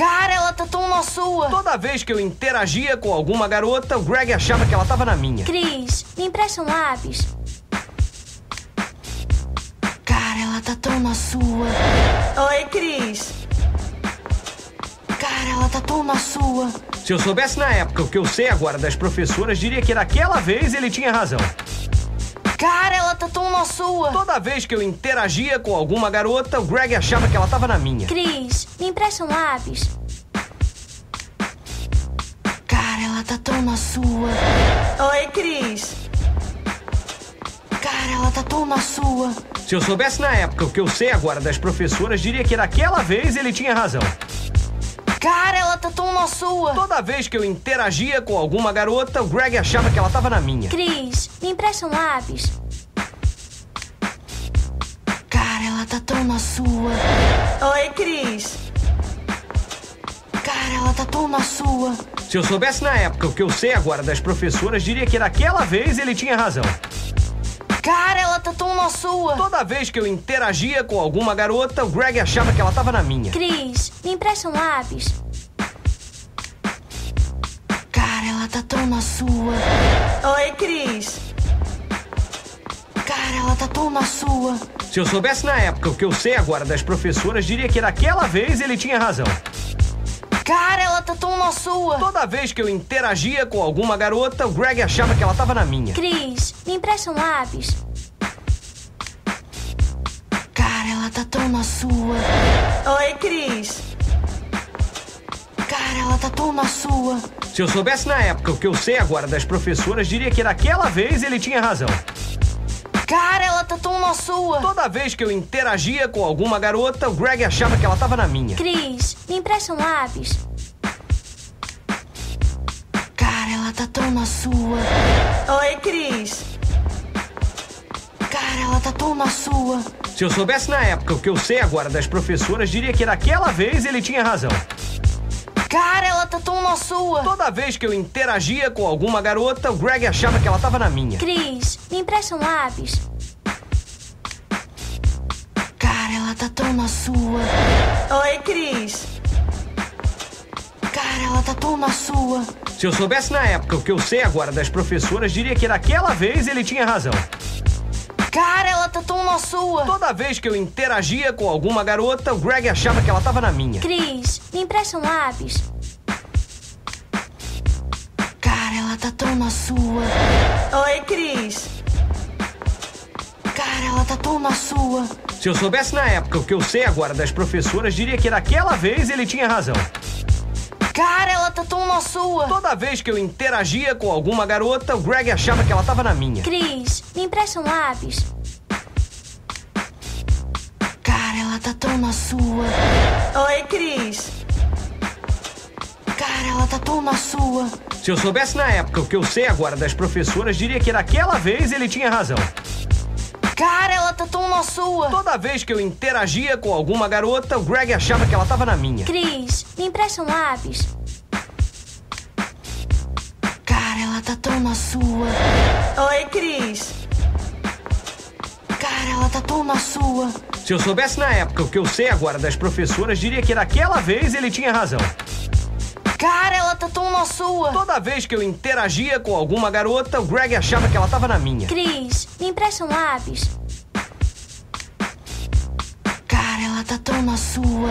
S1: Cara, ela tá tão na sua.
S2: Toda vez que eu interagia com alguma garota, o Greg achava que ela tava na minha.
S3: Cris, me empresta um lápis.
S1: Cara, ela tá tão na sua.
S4: Oi, Cris.
S1: Cara, ela tá tão na sua.
S2: Se eu soubesse na época o que eu sei agora das professoras, diria que naquela vez ele tinha razão.
S1: Cara, ela tá tão na sua.
S2: Toda vez que eu interagia com alguma garota, o Greg achava que ela tava na minha.
S3: Cris, me empresta um lápis.
S1: Cara, ela tá tão na sua.
S4: Oi, Cris.
S1: Cara, ela tá tão na sua.
S2: Se eu soubesse na época o que eu sei agora das professoras, diria que naquela vez ele tinha razão.
S1: Cara, ela tá tão na sua.
S2: Toda vez que eu interagia com alguma garota, o Greg achava que ela tava na minha.
S3: Cris, me empresta um lápis.
S1: Cara, ela tá tão na sua.
S4: Oi, Cris.
S1: Cara, ela tá tão na sua.
S2: Se eu soubesse na época o que eu sei agora das professoras, diria que naquela vez ele tinha razão.
S1: Cara, ela tá tão na sua.
S2: Toda vez que eu interagia com alguma garota, o Greg achava que ela tava na minha.
S3: Cris, me empresta um lápis.
S1: Cara, ela tá tão na sua.
S4: Oi, Cris.
S1: Cara, ela tá tão na sua.
S2: Se eu soubesse na época o que eu sei agora das professoras, diria que naquela vez ele tinha razão.
S1: Cara, ela tá tão na sua.
S2: Toda vez que eu interagia com alguma garota, o Greg achava que ela tava na minha.
S3: Cris, me empresta um lápis.
S1: Cara, ela tá tão na sua.
S4: Oi, Cris.
S1: Cara, ela tá tão na sua.
S2: Se eu soubesse na época o que eu sei agora das professoras, diria que naquela vez ele tinha razão.
S1: Cara, ela tá tão na sua.
S2: Toda vez que eu interagia com alguma garota, o Greg achava que ela tava na minha.
S3: Cris, me empresta um lápis.
S1: Cara, ela tá tão na sua.
S4: Oi, Cris.
S1: Cara, ela tá tão na sua.
S2: Se eu soubesse na época o que eu sei agora das professoras, diria que naquela vez ele tinha razão.
S1: Cara, ela tá tão na sua.
S2: Toda vez que eu interagia com alguma garota, o Greg achava que ela tava na minha.
S3: Cris, me empresta um lápis.
S1: Cara, ela tá tão na sua.
S4: Oi, Cris.
S1: Cara, ela tá tão na sua.
S2: Se eu soubesse na época o que eu sei agora das professoras, diria que naquela vez ele tinha razão.
S1: Cara, ela tá tão na sua.
S2: Toda vez que eu interagia com alguma garota, o Greg achava que ela tava na minha.
S3: Cris, me empresta um lápis.
S1: Cara, ela tá tão na sua.
S4: Oi, Cris.
S1: Cara, ela tá tão na sua.
S2: Se eu soubesse na época o que eu sei agora das professoras, diria que naquela vez ele tinha razão.
S1: Cara, ela tá tão na sua.
S2: Toda vez que eu interagia com alguma garota, o Greg achava que ela tava na minha.
S3: Cris, me empresta um lápis.
S1: Cara, ela tá tão na sua.
S4: Oi, Cris.
S1: Cara, ela tá tão na sua.
S2: Se eu soubesse na época o que eu sei agora das professoras, diria que naquela vez ele tinha razão.
S1: Cara, ela tá tão na sua.
S2: Toda vez que eu interagia com alguma garota, o Greg achava que ela tava na minha.
S3: Cris, me empresta um lápis.
S1: Cara, ela tá tão na sua.
S4: Oi, Cris.
S1: Cara, ela tá tão na sua.
S2: Se eu soubesse na época o que eu sei agora das professoras, diria que naquela vez ele tinha razão.
S1: Cara, ela tá tão na sua.
S2: Toda vez que eu interagia com alguma garota, o Greg achava que ela tava na minha.
S3: Cris, me empresta um lápis.
S1: Cara, ela tá tão na sua.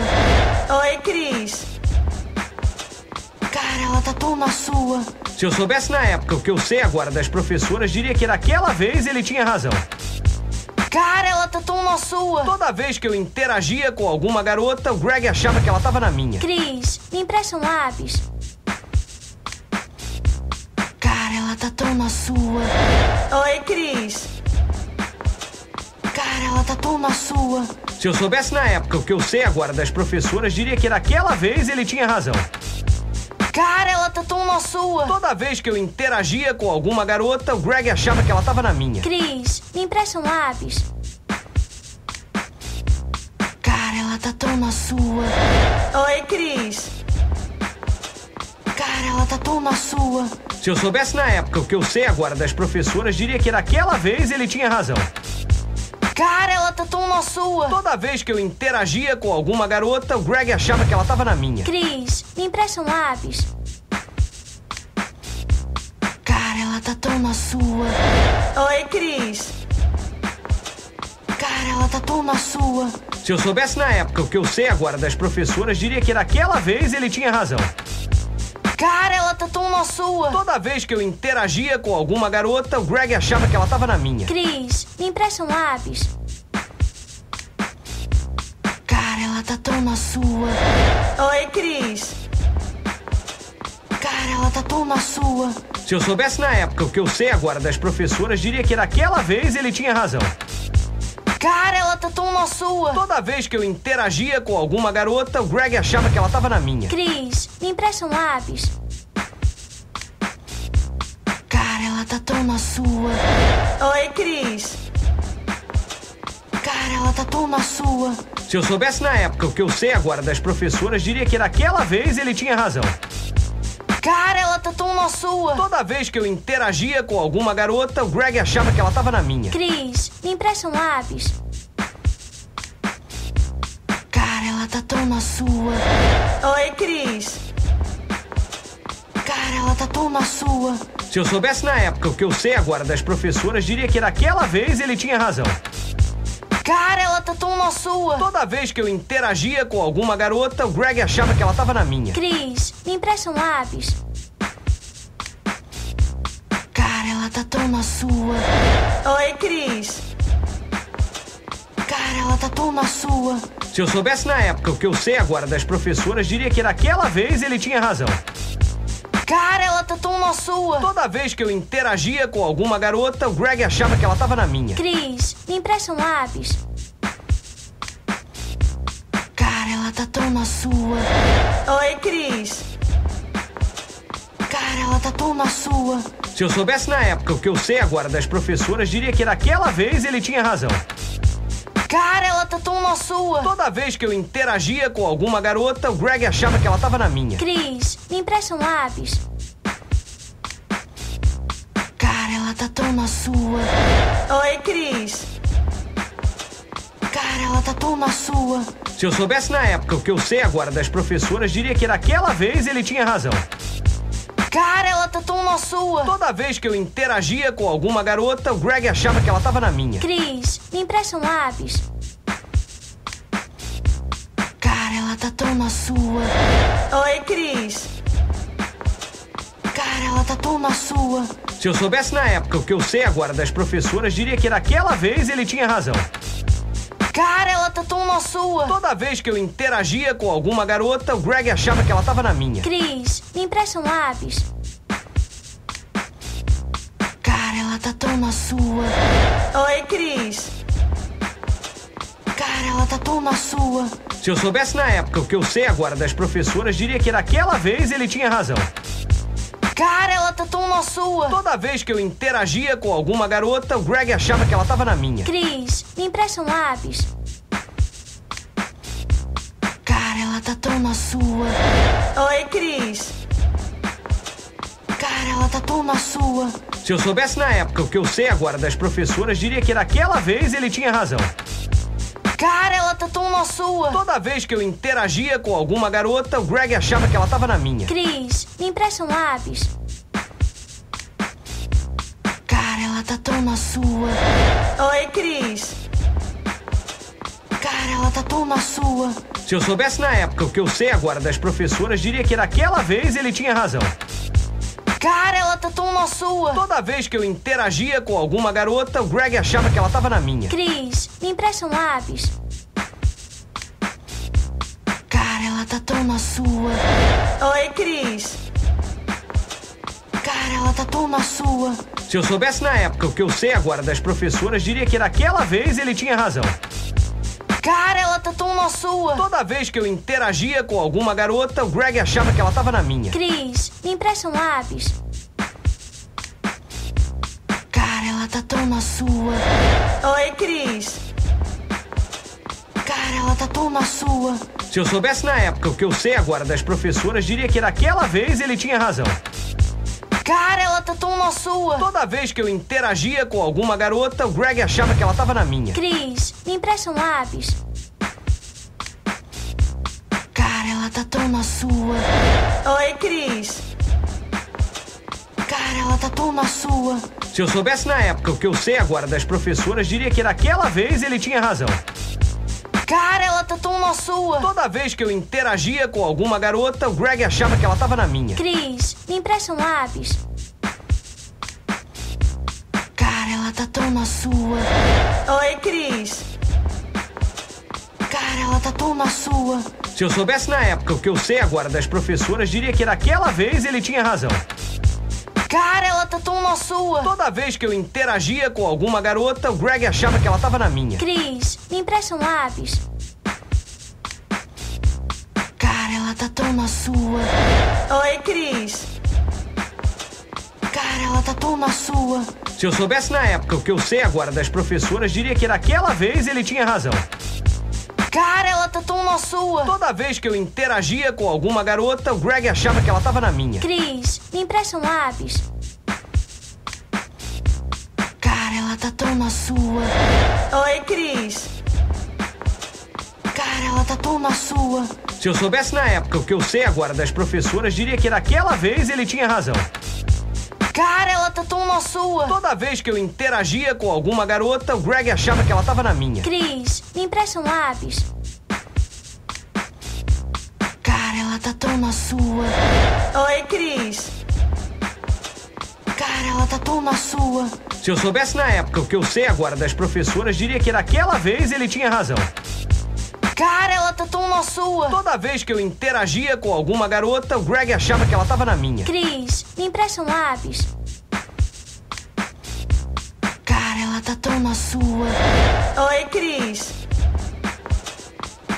S4: Oi, Cris.
S1: Cara, ela tá tão na sua.
S2: Se eu soubesse na época o que eu sei agora das professoras, diria que naquela vez ele tinha razão.
S1: Cara, ela tá tão na sua.
S2: Toda vez que eu interagia com alguma garota, o Greg achava que ela tava na minha.
S3: Cris, me empresta um lápis.
S1: Cara, ela tá tão na sua.
S4: Oi, Cris.
S1: Cara, ela tá tão na sua.
S2: Se eu soubesse na época o que eu sei agora das professoras, diria que naquela vez ele tinha razão.
S1: Cara, ela tá tão na sua.
S2: Toda vez que eu interagia com alguma garota, o Greg achava que ela tava na minha.
S3: Cris, me empresta um lápis.
S1: Cara, ela tá tão na sua.
S4: Oi, Cris.
S1: Cara, ela tá tão na sua.
S2: Se eu soubesse na época o que eu sei agora das professoras, diria que naquela vez ele tinha razão.
S1: Cara, ela tá tão na sua.
S2: Toda vez que eu interagia com alguma garota, o Greg achava que ela tava na minha.
S3: Cris, me empresta um lápis.
S1: Cara, ela tá tão na sua.
S4: Oi, Cris.
S1: Cara, ela tá tão na sua.
S2: Se eu soubesse na época o que eu sei agora das professoras, diria que naquela vez ele tinha razão.
S1: Cara, ela tá tão na sua.
S2: Toda vez que eu interagia com alguma garota, o Greg achava que ela tava na minha.
S3: Cris, me empresta um lápis.
S1: Cara, ela tá tão na sua.
S4: Oi, Cris.
S1: Cara, ela tá tão na sua.
S2: Se eu soubesse na época o que eu sei agora das professoras, diria que naquela vez ele tinha razão.
S1: Cara, ela tá tão na sua.
S2: Toda vez que eu interagia com alguma garota, o Greg achava que ela tava na minha.
S3: Cris, me empresta um lápis.
S1: Cara, ela tá tão na sua.
S4: Oi, Cris.
S1: Cara, ela tá tão na sua.
S2: Se eu soubesse na época o que eu sei agora das professoras, diria que naquela vez ele tinha razão.
S1: Cara, ela tá tão na sua.
S2: Toda vez que eu interagia com alguma garota, o Greg achava que ela tava na minha.
S3: Cris, me empresta um lápis.
S1: Cara, ela tá tão na sua.
S4: Oi, Cris.
S1: Cara, ela tá tão na sua.
S2: Se eu soubesse na época o que eu sei agora das professoras, diria que naquela vez ele tinha razão.
S1: Cara, ela tá tão na sua.
S2: Toda vez que eu interagia com alguma garota, o Greg achava que ela tava na minha.
S3: Cris, me empresta um lápis.
S1: Cara, ela tá tão na sua.
S4: Oi, Cris.
S1: Cara, ela tá tão na sua.
S2: Se eu soubesse na época o que eu sei agora das professoras, diria que naquela vez ele tinha razão.
S1: Cara, ela tá tão na sua.
S2: Toda vez que eu interagia com alguma garota, o Greg achava que ela tava na minha.
S3: Cris, me empresta um lápis.
S1: Cara, ela tá tão na sua.
S4: Oi, Cris.
S1: Cara, ela tá tão na sua.
S2: Se eu soubesse na época o que eu sei agora das professoras, diria que naquela vez ele tinha razão.
S1: Cara, ela tá tão na sua.
S2: Toda vez que eu interagia com alguma garota, o Greg achava que ela tava na minha.
S3: Cris, me empresta um lápis.
S1: Cara, ela tá tão na sua.
S4: Oi, Cris.
S1: Cara, ela tá tão na sua.
S2: Se eu soubesse na época o que eu sei agora das professoras, diria que naquela vez ele tinha razão.
S1: Cara, ela tá tão na sua.
S2: Toda vez que eu interagia com alguma garota, o Greg achava que ela tava na minha.
S3: Cris, me empresta um lápis.
S1: Cara, ela tá tão na sua.
S4: Oi, Cris.
S1: Cara, ela tá tão na sua.
S2: Se eu soubesse na época o que eu sei agora das professoras, diria que naquela vez ele tinha razão.
S1: Cara, ela tá tão na sua.
S2: Toda vez que eu interagia com alguma garota, o Greg achava que ela tava na minha.
S3: Cris, me empresta um lápis.
S1: Cara, ela tá tão na sua.
S4: Oi, Cris.
S1: Cara, ela tá tão na sua.
S2: Se eu soubesse na época o que eu sei agora das professoras, diria que naquela vez ele tinha razão.
S1: Cara, ela tá tão na sua.
S2: Toda vez que eu interagia com alguma garota, o Greg achava que ela tava na minha.
S3: Cris, me empresta um lápis.
S1: Cara, ela tá tão na sua.
S4: Oi, Cris.
S1: Cara, ela tá tão na sua.
S2: Se eu soubesse na época o que eu sei agora das professoras, diria que naquela vez ele tinha razão.
S1: Cara, ela tá tão na sua.
S2: Toda vez que eu interagia com alguma garota, o Greg achava que ela tava na minha.
S3: Cris, me empresta um lápis.
S1: Cara, ela tá tão na sua.
S4: Oi, Cris.
S1: Cara, ela tá tão na sua.
S2: Se eu soubesse na época o que eu sei agora das professoras, diria que naquela vez ele tinha razão.
S1: Cara, ela tá tão na sua.
S2: Toda vez que eu interagia com alguma garota, o Greg achava que ela tava na minha.
S3: Cris, me empresta um lápis.
S1: Cara, ela tá tão na sua.
S4: Oi, Cris.
S1: Cara, ela tá tão na sua.
S2: Se eu soubesse na época o que eu sei agora das professoras, diria que naquela vez ele tinha razão.
S1: Cara, ela tá tão na sua.
S2: Toda vez que eu interagia com alguma garota, o Greg achava que ela tava na minha.
S3: Cris, me empresta um lápis.
S1: Cara, ela tá tão na sua.
S4: Oi, Cris.
S1: Cara, ela tá tão na sua.
S2: Se eu soubesse na época o que eu sei agora das professoras, diria que naquela vez ele tinha razão.
S1: Cara, ela tá tão na sua.
S2: Toda vez que eu interagia com alguma garota, o Greg achava que ela tava na minha.
S3: Cris, me empresta um lápis.
S1: Cara, ela tá tão na sua.
S4: Oi, Cris.
S1: Cara, ela tá tão na sua.
S2: Se eu soubesse na época o que eu sei agora das professoras, diria que naquela vez ele tinha razão.
S1: Cara, ela tá tão na sua.
S2: Toda vez que eu interagia com alguma garota, o Greg achava que ela tava na minha.
S3: Cris, me empresta um lápis.
S1: Cara, ela tá tão na sua.
S4: Oi, Cris.
S1: Cara, ela tá tão na sua.
S2: Se eu soubesse na época o que eu sei agora das professoras, diria que naquela vez ele tinha razão.
S1: Cara, ela tá tão na sua.
S2: Toda vez que eu interagia com alguma garota, o Greg achava que ela tava na minha.
S3: Cris, me empresta um lápis.
S1: Cara, ela tá tão na sua.
S4: Oi, Cris.
S1: Cara, ela tá tão na sua.
S2: Se eu soubesse na época o que eu sei agora das professoras, diria que naquela vez ele tinha razão.
S1: Cara, ela tá tão na sua.
S2: Toda vez que eu interagia com alguma garota, o Greg achava que ela tava na minha.
S3: Cris, me empresta um lápis.
S1: Cara, ela tá tão na sua.
S4: Oi, Cris.
S1: Cara, ela tá tão na sua.
S2: Se eu soubesse na época o que eu sei agora das professoras, diria que naquela vez ele tinha razão.
S1: Cara, ela tá tão na sua.
S2: Toda vez que eu interagia com alguma garota, o Greg achava que ela tava na minha.
S3: Cris, me empresta um lápis.
S1: Cara, ela tá tão na sua.
S4: Oi, Cris.
S1: Cara, ela tá tão na sua.
S2: Se eu soubesse na época o que eu sei agora das professoras, diria que naquela vez ele tinha razão.
S1: Cara, ela tá tão na sua.
S2: Toda vez que eu interagia com alguma garota, o Greg achava que ela tava na minha.
S3: Cris, me empresta um lápis.
S1: Cara, ela tá tão na sua.
S4: Oi, Cris.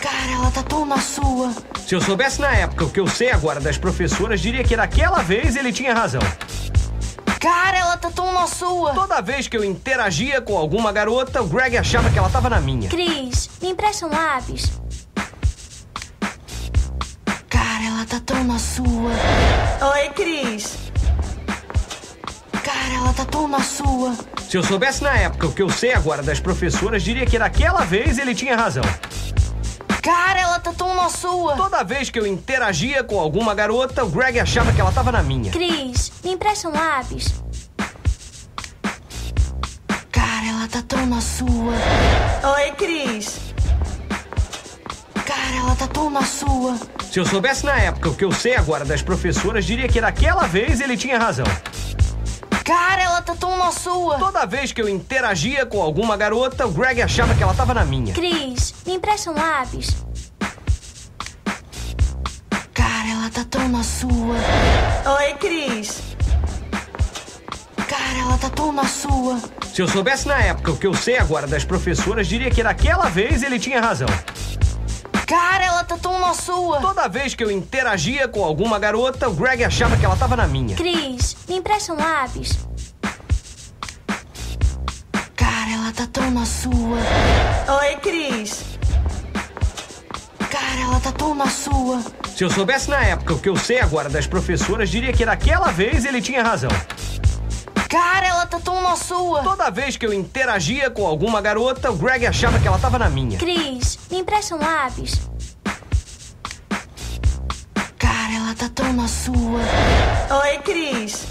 S1: Cara, ela tá tão na sua.
S2: Se eu soubesse na época o que eu sei agora das professoras, diria que naquela vez ele tinha razão.
S1: Cara, ela tá tão na sua.
S2: Toda vez que eu interagia com alguma garota, o Greg achava que ela tava na minha.
S3: Cris, me empresta um lápis.
S1: Cara, ela tá tão na sua.
S4: Oi, Cris.
S1: Cara, ela tá tão na sua.
S2: Se eu soubesse na época o que eu sei agora das professoras, diria que naquela vez ele tinha razão.
S1: Cara, ela tá tão na sua.
S2: Toda vez que eu interagia com alguma garota, o Greg achava que ela tava na minha.
S3: Cris, me empresta um lápis.
S1: Cara, ela tá tão na sua.
S4: Oi, Cris.
S1: Cara, ela tá tão na sua.
S2: Se eu soubesse na época o que eu sei agora das professoras, diria que naquela vez ele tinha razão.
S1: Cara, ela tá tão na sua.
S2: Toda vez que eu interagia com alguma garota, o Greg achava que ela tava na minha.
S3: Cris, me empresta um lápis.
S1: Cara, ela tá tão na sua.
S4: Oi, Cris.
S1: Cara, ela tá tão na sua.
S2: Se eu soubesse na época o que eu sei agora das professoras, diria que naquela vez ele tinha razão.
S1: Cara, ela tá tão na sua.
S2: Toda vez que eu interagia com alguma garota, o Greg achava que ela tava na minha.
S3: Cris, me empresta um lápis.
S1: Cara, ela tá tão na sua.
S4: Oi, Cris.
S1: Cara, ela tá tão na sua.
S2: Se eu soubesse na época o que eu sei agora das professoras, diria que naquela vez ele tinha razão.
S1: Cara, ela tá tão na sua.
S2: Toda vez que eu interagia com alguma garota, o Greg achava que ela tava na minha.
S3: Cris, me empresta um lápis.
S1: Cara, ela tá tão na sua.
S4: Oi, Cris.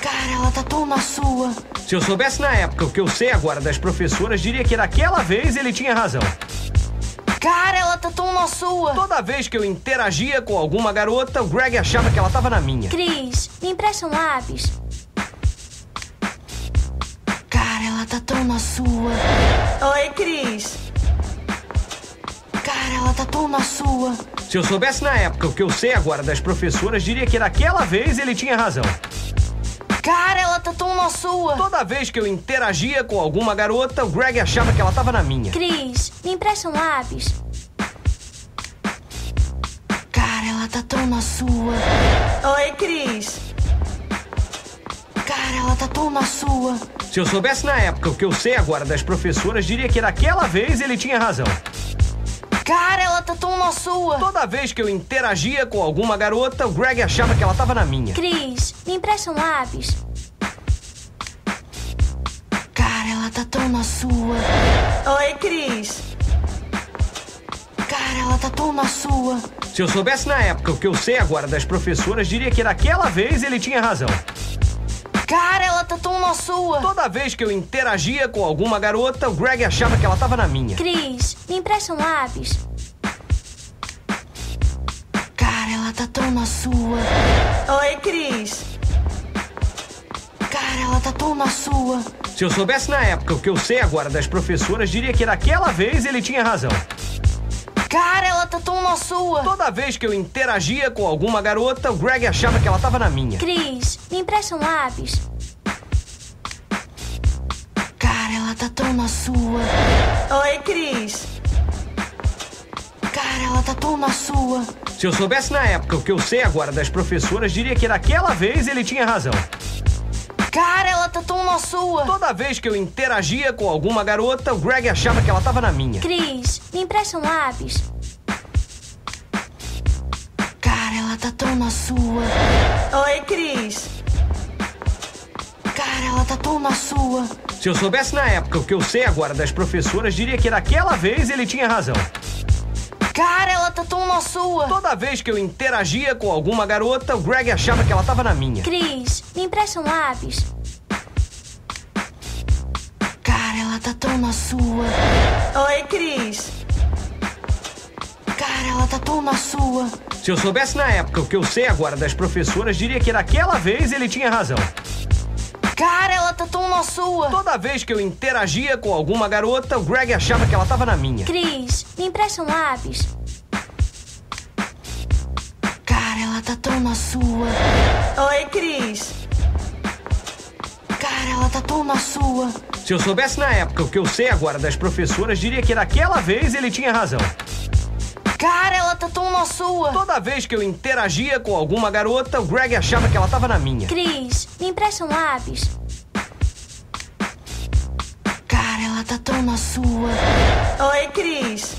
S1: Cara, ela tá tão na sua.
S2: Se eu soubesse na época o que eu sei agora das professoras, diria que naquela vez ele tinha razão.
S1: Cara, ela tá tão na sua.
S2: Toda vez que eu interagia com alguma garota, o Greg achava que ela tava na minha.
S3: Cris, me empresta um lápis.
S1: Cara, ela tá tão na sua.
S4: Oi, Cris.
S1: Cara, ela tá tão na sua.
S2: Se eu soubesse na época o que eu sei agora das professoras, diria que naquela vez ele tinha razão.
S1: Cara, ela tá tão na sua.
S2: Toda vez que eu interagia com alguma garota, o Greg achava que ela tava na minha.
S3: Cris, me empresta um lápis.
S1: Cara, ela tá tão na sua.
S4: Oi, Cris.
S1: Cara, ela tá tão na sua.
S2: Se eu soubesse na época o que eu sei agora das professoras, diria que naquela vez ele tinha razão.
S1: Cara, ela tá tão na sua.
S2: Toda vez que eu interagia com alguma garota, o Greg achava que ela tava na minha.
S3: Cris, me empresta um lápis.
S1: Cara, ela tá tão na sua.
S4: Oi, Cris.
S1: Cara, ela tá tão na sua.
S2: Se eu soubesse na época o que eu sei agora das professoras, diria que naquela vez ele tinha razão.
S1: Cara, ela tá tão na sua.
S2: Toda vez que eu interagia com alguma garota, o Greg achava que ela tava na minha.
S3: Cris, me empresta um lápis.
S1: Cara, ela tá tão na sua.
S4: Oi, Cris.
S1: Cara, ela tá tão na sua.
S2: Se eu soubesse na época o que eu sei agora das professoras, diria que naquela vez ele tinha razão.
S1: Cara, ela tá tão na sua.
S2: Toda vez que eu interagia com alguma garota, o Greg achava que ela tava na minha.
S3: Cris, me empresta um lápis.
S1: Cara, ela tá tão na sua.
S4: Oi, Cris.
S1: Cara, ela tá tão na sua.
S2: Se eu soubesse na época o que eu sei agora das professoras, diria que naquela vez ele tinha razão.
S1: Cara, ela tá tão na sua.
S2: Toda vez que eu interagia com alguma garota, o Greg achava que ela tava na minha.
S3: Cris, me empresta um lápis.
S1: Cara, ela tá tão na sua.
S4: Oi, Cris.
S1: Cara, ela tá tão na sua.
S2: Se eu soubesse na época o que eu sei agora das professoras, diria que naquela vez ele tinha razão.
S1: Cara, ela tá tão na sua.
S2: Toda vez que eu interagia com alguma garota, o Greg achava que ela tava na minha.
S3: Cris, me empresta um lápis.
S1: Cara, ela tá tão na sua.
S4: Oi, Cris.
S1: Cara, ela tá tão na sua.
S2: Se eu soubesse na época o que eu sei agora das professoras, diria que naquela vez ele tinha razão.
S1: Cara, ela tá tão na sua.
S2: Toda vez que eu interagia com alguma garota, o Greg achava que ela tava na minha.
S3: Cris, me empresta um lápis.
S1: Cara, ela tá tão na sua.
S4: Oi, Cris.
S1: Cara, ela tá tão na sua.
S2: Se eu soubesse na época o que eu sei agora das professoras, diria que naquela vez ele tinha razão.
S1: Cara, ela tá tão na sua.
S2: Toda vez que eu interagia com alguma garota, o Greg achava que ela tava na minha.
S3: Cris, me empresta um lápis.
S1: Cara, ela tá tão na sua.
S4: Oi, Cris.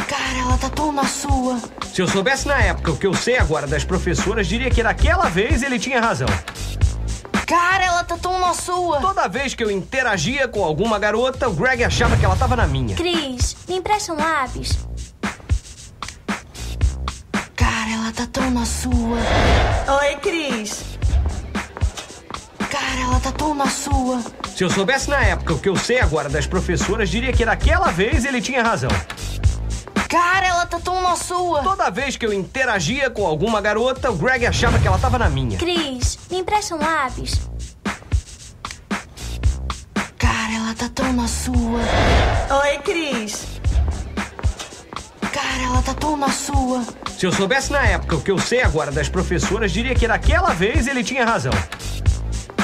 S1: Cara, ela tá tão na sua.
S2: Se eu soubesse na época o que eu sei agora das professoras, diria que naquela vez ele tinha razão.
S1: Cara, ela tá tão na sua.
S2: Toda vez que eu interagia com alguma garota, o Greg achava que ela tava na minha.
S3: Cris, me empresta um lápis.
S1: Cara, ela tá tão na sua.
S4: Oi, Cris.
S1: Cara, ela tá tão na sua.
S2: Se eu soubesse na época o que eu sei agora das professoras, diria que naquela vez ele tinha razão.
S1: Cara, ela tá tão na sua.
S2: Toda vez que eu interagia com alguma garota, o Greg achava que ela tava na minha.
S3: Cris, me empresta um lápis.
S1: Cara, ela tá tão na sua.
S4: Oi, Cris.
S1: Cara, ela tá tão na sua.
S2: Se eu soubesse na época o que eu sei agora das professoras, diria que naquela vez ele tinha razão.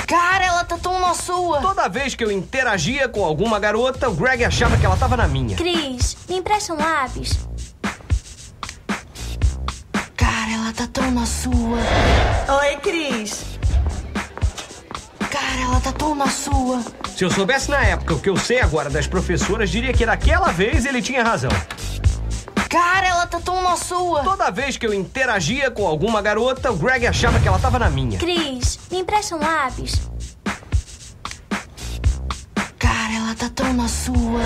S1: Cara, ela tá tão na sua.
S2: Toda vez que eu interagia com alguma garota, o Greg achava que ela tava na minha.
S3: Cris, me empresta um lápis.
S1: Cara, ela tá tão na sua.
S4: Oi, Cris.
S1: Cara, ela tá tão na sua.
S2: Se eu soubesse na época o que eu sei agora das professoras, diria que naquela vez ele tinha razão.
S1: Cara, ela tá tão na sua.
S2: Toda vez que eu interagia com alguma garota, o Greg achava que ela tava na minha.
S3: Cris, me empresta um lápis.
S1: Cara, ela tá tão na sua.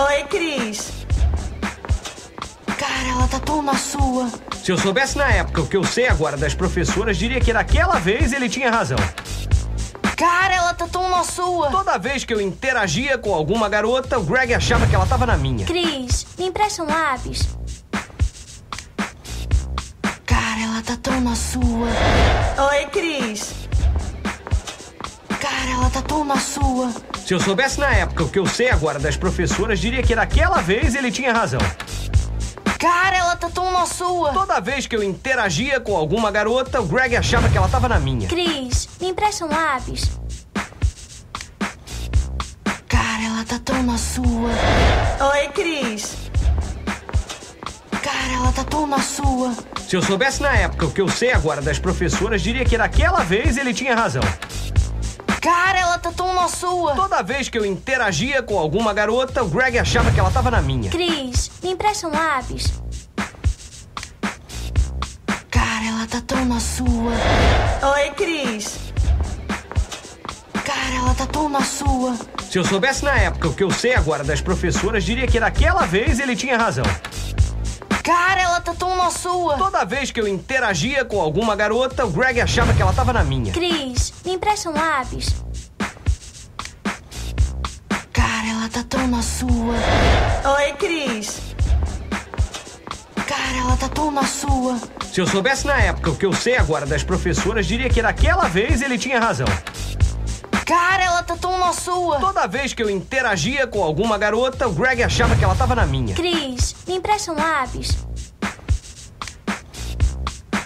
S4: Oi, Cris.
S1: Cara, ela tá tão na sua.
S2: Se eu soubesse na época o que eu sei agora das professoras, diria que naquela vez ele tinha razão.
S1: Cara, ela tá tão na sua.
S2: Toda vez que eu interagia com alguma garota, o Greg achava que ela tava na minha.
S3: Cris, me empresta um lápis.
S1: Cara, ela tá tão na sua.
S4: Oi, Cris.
S1: Cara, ela tá tão na sua.
S2: Se eu soubesse na época o que eu sei agora das professoras, diria que naquela vez ele tinha razão.
S1: Cara, ela tá tão na sua.
S2: Toda vez que eu interagia com alguma garota, o Greg achava que ela tava na minha.
S3: Cris, me empresta um lápis.
S1: Cara, ela tá tão na sua.
S4: Oi, Cris.
S1: Cara, ela tá tão na sua.
S2: Se eu soubesse na época o que eu sei agora das professoras, diria que naquela vez ele tinha razão.
S1: Cara, ela tá tão na sua.
S2: Toda vez que eu interagia com alguma garota, o Greg achava que ela tava na minha.
S3: Cris, me empresta um lápis.
S1: Cara, ela tá tão na sua.
S4: Oi, Cris.
S1: Cara, ela tá tão na sua.
S2: Se eu soubesse na época o que eu sei agora das professoras, diria que naquela vez ele tinha razão.
S1: Cara, ela tá tão na sua.
S2: Toda vez que eu interagia com alguma garota, o Greg achava que ela tava na minha.
S3: Cris, me empresta um lápis.
S1: Cara, ela tá tão na sua.
S4: Oi, Cris.
S1: Cara, ela tá tão na sua.
S2: Se eu soubesse na época o que eu sei agora das professoras, diria que naquela vez ele tinha razão.
S1: Cara, ela tá tão na sua.
S2: Toda vez que eu interagia com alguma garota, o Greg achava que ela tava na minha.
S3: Cris, me empresta um lápis.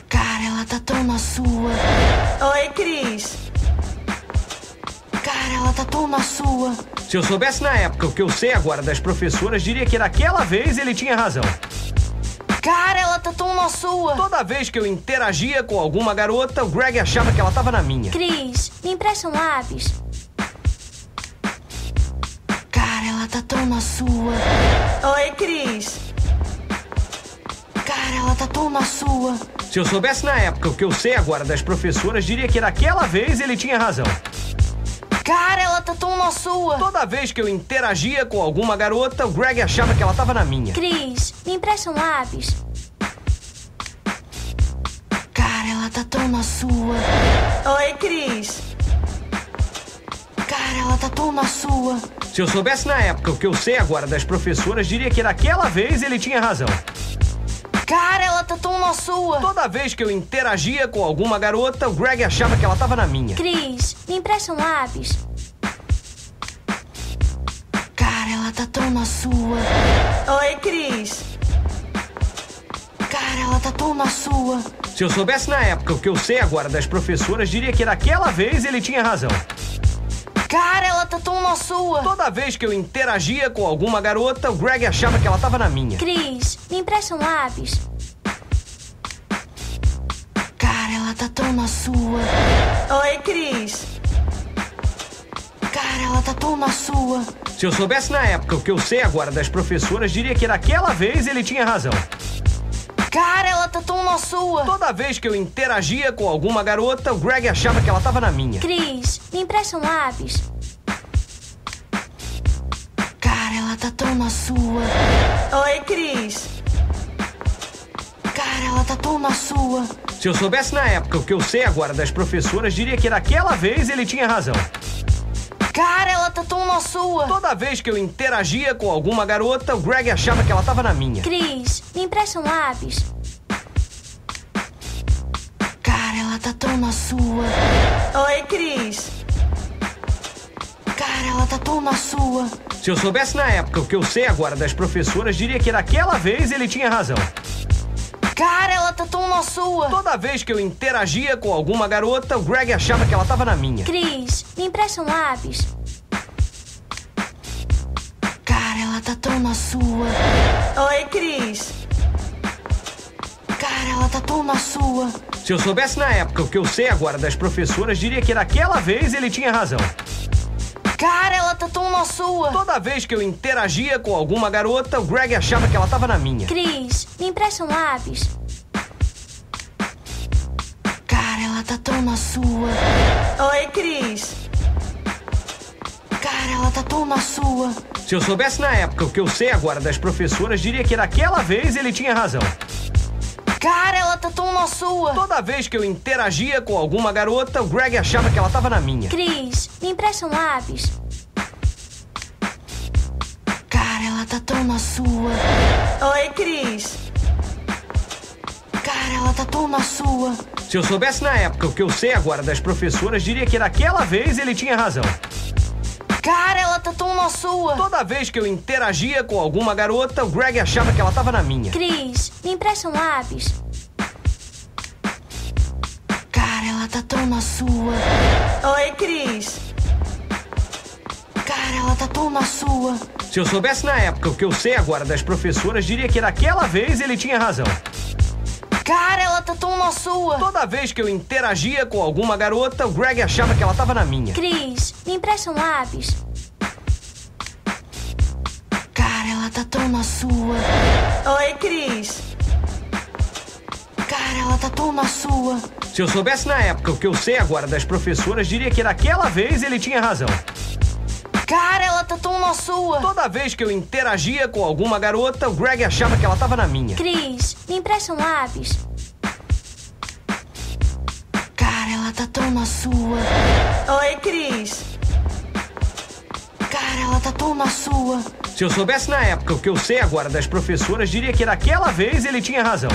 S1: Cara, ela tá tão na sua.
S4: Oi, Cris.
S1: Cara, ela tá tão na sua.
S2: Se eu soubesse na época o que eu sei agora das professoras, diria que naquela vez ele tinha razão.
S1: Cara, ela tá tão na sua.
S2: Toda vez que eu interagia com alguma garota, o Greg achava que ela tava na minha.
S3: Cris, me empresta um lápis.
S1: Cara, ela tá tão na sua.
S4: Oi, Cris.
S1: Cara, ela tá tão na sua.
S2: Se eu soubesse na época o que eu sei agora das professoras, diria que naquela vez ele tinha razão.
S1: Cara, ela tá tão na sua.
S2: Toda vez que eu interagia com alguma garota, o Greg achava que ela tava na minha.
S3: Cris, me empresta um lápis.
S1: Cara, ela tá tão na sua.
S4: Oi, Cris.
S1: Cara, ela tá tão na sua.
S2: Se eu soubesse na época o que eu sei agora das professoras, diria que naquela vez ele tinha razão.
S1: Cara, ela tá tão na sua.
S2: Toda vez que eu interagia com alguma garota, o Greg achava que ela tava na minha.
S3: Cris, me empresta um lápis.
S1: Cara, ela tá tão na sua.
S4: Oi, Cris.
S1: Cara, ela tá tão na sua.
S2: Se eu soubesse na época o que eu sei agora das professoras, diria que naquela vez ele tinha razão.
S1: Cara, ela tá tão na sua.
S2: Toda vez que eu interagia com alguma garota, o Greg achava que ela tava na minha.
S3: Cris, me empresta um lápis.
S1: Cara, ela tá tão na sua.
S4: Oi, Cris.
S1: Cara, ela tá tão na sua.
S2: Se eu soubesse na época o que eu sei agora das professoras, diria que naquela vez ele tinha razão.
S1: Cara, ela tá tão na sua.
S2: Toda vez que eu interagia com alguma garota, o Greg achava que ela tava na minha.
S3: Cris, me empresta um lápis.
S1: Cara, ela tá tão na sua.
S4: Oi, Cris.
S1: Cara, ela tá tão na sua.
S2: Se eu soubesse na época o que eu sei agora das professoras, diria que naquela vez ele tinha razão.
S1: Cara, ela tá tão na sua.
S2: Toda vez que eu interagia com alguma garota, o Greg achava que ela tava na minha.
S3: Cris, me empresta um lápis.
S1: Cara, ela tá tão na sua.
S4: Oi, Cris.
S1: Cara, ela tá tão na sua.
S2: Se eu soubesse na época o que eu sei agora das professoras, diria que naquela vez ele tinha razão.
S1: Cara, ela tá tão na sua.
S2: Toda vez que eu interagia com alguma garota, o Greg achava que ela tava na minha.
S3: Cris, me empresta um lápis.
S1: Cara, ela tá tão na sua.
S4: Oi, Cris.
S1: Cara, ela tá tão na sua.
S2: Se eu soubesse na época o que eu sei agora das professoras, diria que naquela vez ele tinha razão.
S1: Cara, ela tá tão na sua.
S2: Toda vez que eu interagia com alguma garota, o Greg achava que ela tava na minha.
S3: Cris, me empresta um lápis.
S1: Cara, ela tá tão na sua.
S4: Oi, Cris.
S1: Cara, ela tá tão na sua.
S2: Se eu soubesse na época o que eu sei agora das professoras, diria que naquela vez ele tinha razão.
S1: Cara, ela tá tão na sua.
S2: Toda vez que eu interagia com alguma garota, o Greg achava que ela tava na minha.
S3: Cris, me empresta um lápis.
S1: Cara, ela tá tão na sua.
S4: Oi, Cris.
S1: Cara, ela tá tão na sua.
S2: Se eu soubesse na época o que eu sei agora das professoras, diria que naquela vez ele tinha razão.
S1: Cara, ela tá tão na sua.
S2: Toda vez que eu interagia com alguma garota, o Greg achava que ela tava na minha.
S3: Cris, me empresta um lápis.
S1: Cara, ela tá tão na sua.
S4: Oi, Cris.
S1: Cara, ela tá tão na sua.
S2: Se eu soubesse na época o que eu sei agora das professoras, diria que naquela vez ele tinha razão.
S1: Cara, ela tá tão na sua.
S2: Toda vez que eu interagia com alguma garota, o Greg achava que ela tava na minha.
S3: Cris, me empresta um lápis.
S1: Cara, ela tá tão na sua.
S4: Oi, Cris.
S1: Cara, ela tá tão na sua.
S2: Se eu soubesse na época o que eu sei agora das professoras, diria que naquela vez ele tinha razão.
S1: Cara, ela tá tão na sua.
S2: Toda vez que eu interagia com alguma garota, o Greg achava que ela tava na minha.
S3: Cris, me empresta um lápis.
S1: Cara, ela tá tão na sua.
S4: Oi, Cris.
S1: Cara, ela tá tão na sua.
S2: Se eu soubesse na época o que eu sei agora das professoras, diria que naquela vez ele tinha razão.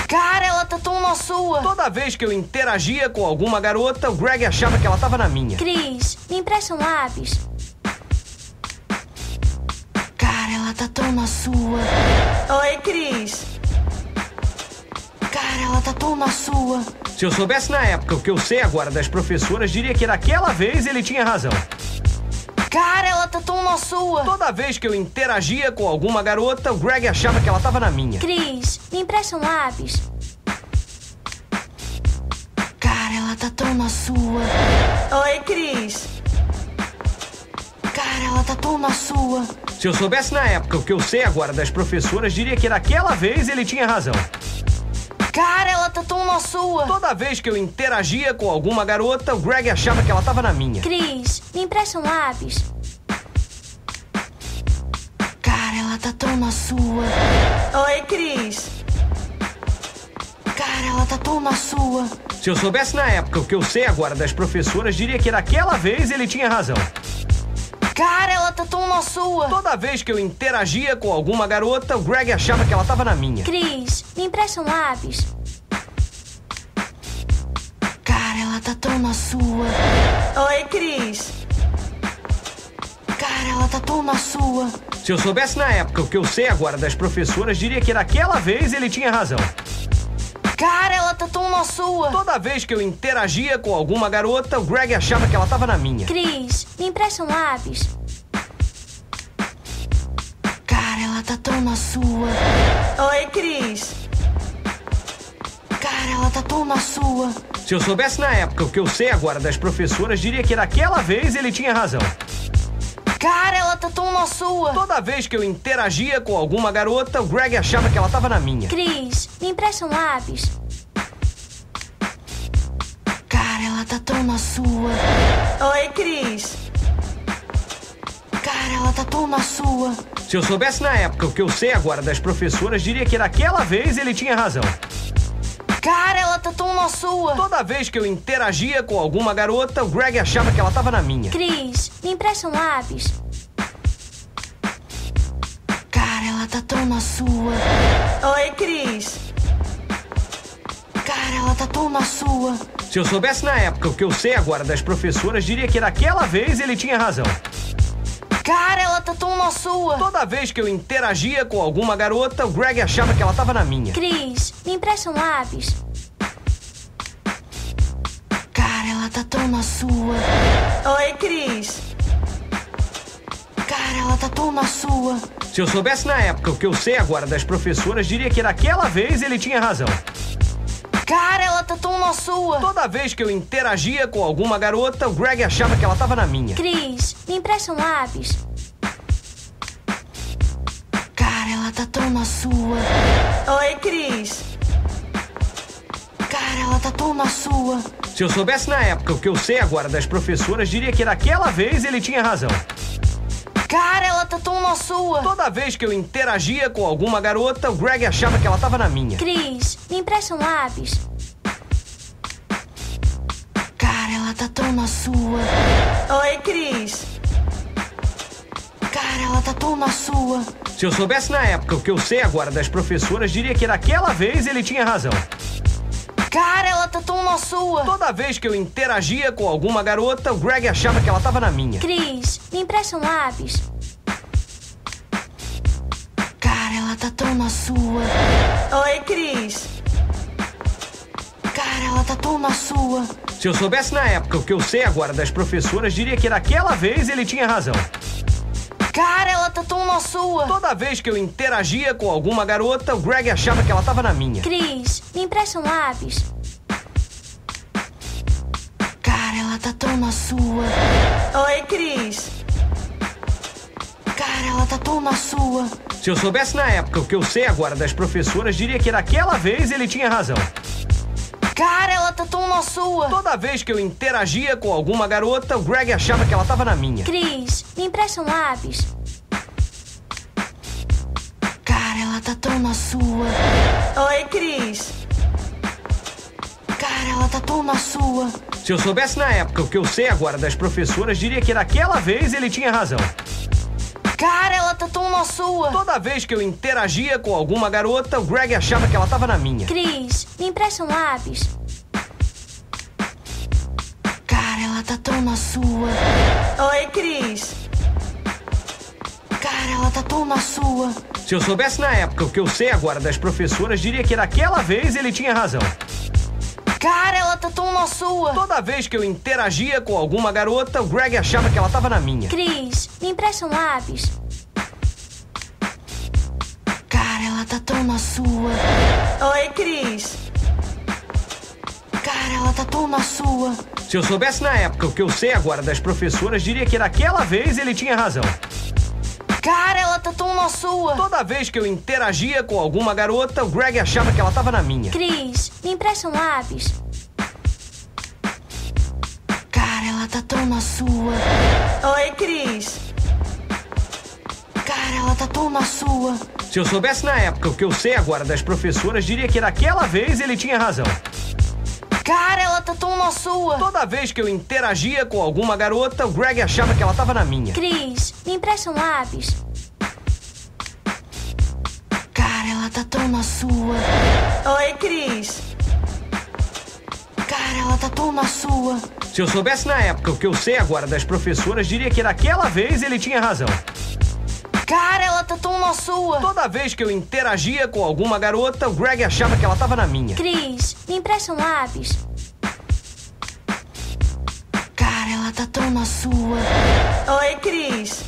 S1: Cara, ela tá tão na sua.
S2: Toda vez que eu interagia com alguma garota, o Greg achava que ela tava na minha.
S3: Cris, me empresta um lápis.
S1: Cara, ela tá tão na sua.
S4: Oi, Cris.
S1: Cara, ela tá tão na sua.
S2: Se eu soubesse na época o que eu sei agora das professoras, diria que naquela vez ele tinha razão.
S1: Cara, ela tá tão na sua.
S2: Toda vez que eu interagia com alguma garota, o Greg achava que ela tava na minha.
S3: Cris, me empresta um lápis.
S1: Cara, ela tá tão na sua.
S4: Oi, Cris.
S1: Cara, ela tá tão na sua.
S2: Se eu soubesse na época o que eu sei agora das professoras, diria que naquela vez ele tinha razão.
S1: Cara, ela tá tão na sua.
S2: Toda vez que eu interagia com alguma garota, o Greg achava que ela tava na minha.
S3: Cris, me empresta um lápis.
S1: Cara, ela tá tão na sua.
S4: Oi, Cris.
S1: Cara, ela tá tão na sua.
S2: Se eu soubesse na época o que eu sei agora das professoras, diria que naquela vez ele tinha razão.
S1: Cara, ela tá tão na sua.
S2: Toda vez que eu interagia com alguma garota, o Greg achava que ela tava na minha.
S3: Cris, me empresta um lápis.
S1: Cara, ela tá tão na sua.
S4: Oi, Cris.
S1: Cara, ela tá tão na sua.
S2: Se eu soubesse na época o que eu sei agora das professoras, diria que naquela vez ele tinha razão.
S1: Cara, ela tá tão na sua.
S2: Toda vez que eu interagia com alguma garota, o Greg achava que ela tava na minha.
S3: Cris, me empresta um lápis.
S1: Cara, ela tá tão na sua.
S4: Oi, Cris.
S1: Cara, ela tá tão na sua.
S2: Se eu soubesse na época o que eu sei agora das professoras, diria que naquela vez ele tinha razão.
S1: Cara, ela tá tão na sua.
S2: Toda vez que eu interagia com alguma garota, o Greg achava que ela tava na minha.
S3: Cris, me empresta um lápis.
S1: Cara, ela tá tão na sua.
S4: Oi, Cris.
S1: Cara, ela tá tão na sua.
S2: Se eu soubesse na época o que eu sei agora das professoras, diria que naquela vez ele tinha razão.
S1: Cara, ela tá tão na sua.
S2: Toda vez que eu interagia com alguma garota, o Greg achava que ela tava na minha.
S3: Cris, me empresta um lápis.
S1: Cara, ela tá tão na sua.
S4: Oi, Cris.
S1: Cara, ela tá tão na sua.
S2: Se eu soubesse na época o que eu sei agora das professoras, diria que naquela vez ele tinha razão.
S1: Cara, ela tá tão na sua.
S2: Toda vez que eu interagia com alguma garota, o Greg achava que ela tava na minha.
S3: Cris, me empresta um lápis.
S1: Cara, ela tá tão na sua.
S4: Oi, Cris.
S1: Cara, ela tá tão na sua.
S2: Se eu soubesse na época o que eu sei agora das professoras, diria que naquela vez ele tinha razão.
S1: Cara, ela tá tão na sua.
S2: Toda vez que eu interagia com alguma garota, o Greg achava que ela tava na minha.
S3: Cris, me empresta um lápis.
S1: Cara, ela tá tão na sua.
S4: Oi, Cris.
S1: Cara, ela tá tão na sua.
S2: Se eu soubesse na época o que eu sei agora das professoras, diria que naquela vez ele tinha razão.
S1: Cara, ela tá tão na sua.
S2: Toda vez que eu interagia com alguma garota, o Greg achava que ela tava na minha.
S3: Cris, me empresta um lápis.
S1: Cara, ela tá tão na sua.
S4: Oi, Cris.
S1: Cara, ela tá tão na sua.
S2: Se eu soubesse na época o que eu sei agora das professoras, diria que naquela vez ele tinha razão.
S1: Cara, ela tá tão na sua.
S2: Toda vez que eu interagia com alguma garota, o Greg achava que ela tava na minha.
S3: Cris, me empresta um lápis.
S1: Cara, ela tá tão na sua.
S4: Oi, Cris.
S1: Cara, ela tá tão na sua.
S2: Se eu soubesse na época o que eu sei agora das professoras, diria que naquela vez ele tinha razão.
S1: Cara, ela tá tão na sua.
S2: Toda vez que eu interagia com alguma garota, o Greg achava que ela tava na minha.
S3: Cris, me empresta um lápis.
S1: Cara, ela tá tão na sua.
S4: Oi, Cris.
S1: Cara, ela tá tão na sua.
S2: Se eu soubesse na época o que eu sei agora das professoras, diria que naquela vez ele tinha razão.
S1: Cara, ela tá tão na sua.
S2: Toda vez que eu interagia com alguma garota, o Greg achava que ela tava na minha.
S3: Cris, me empresta um lápis.
S1: Cara, ela tá tão na sua.
S4: Oi, Cris.
S1: Cara, ela tá tão na sua.
S2: Se eu soubesse na época o que eu sei agora das professoras, diria que naquela vez ele tinha razão.
S1: Cara, ela tá tão na sua.
S2: Toda vez que eu interagia com alguma garota, o Greg achava que ela tava na minha.
S3: Cris, me empresta um lápis.
S1: Cara, ela tá tão na sua.
S4: Oi, Cris.
S1: Cara, ela tá tão na sua.
S2: Se eu soubesse na época o que eu sei agora das professoras, diria que naquela vez ele tinha razão.
S1: Cara, ela tá tão na sua.
S2: Toda vez que eu interagia com alguma garota, o Greg achava que ela tava na minha.
S3: Cris, me empresta um lápis.
S1: Cara, ela tá tão na sua.
S4: Oi, Cris.
S1: Cara, ela tá tão na sua.
S2: Se eu soubesse na época o que eu sei agora das professoras, diria que naquela vez ele tinha razão.
S1: Cara, ela tá tão na sua.
S2: Toda vez que eu interagia com alguma garota, o Greg achava que ela tava na minha.
S3: Cris, me empresta um lápis.
S1: Cara, ela tá tão na sua.
S4: Oi, Cris.
S1: Cara, ela tá tão na sua.
S2: Se eu soubesse na época o que eu sei agora das professoras, diria que naquela vez ele tinha razão.
S1: Cara, ela tá tão na sua.
S2: Toda vez que eu interagia com alguma garota, o Greg achava que ela tava na minha.
S3: Cris, me empresta um lápis.
S1: Cara, ela tá tão na sua.
S4: Oi, Cris.
S1: Cara, ela tá tão na sua.
S2: Se eu soubesse na época o que eu sei agora das professoras, diria que naquela vez ele tinha razão.
S1: Cara, ela tá tão na sua.
S2: Toda vez que eu interagia com alguma garota, o Greg achava que ela tava na minha.
S3: Cris, me empresta um lápis.
S1: Cara, ela tá tão na sua.
S4: Oi, Cris.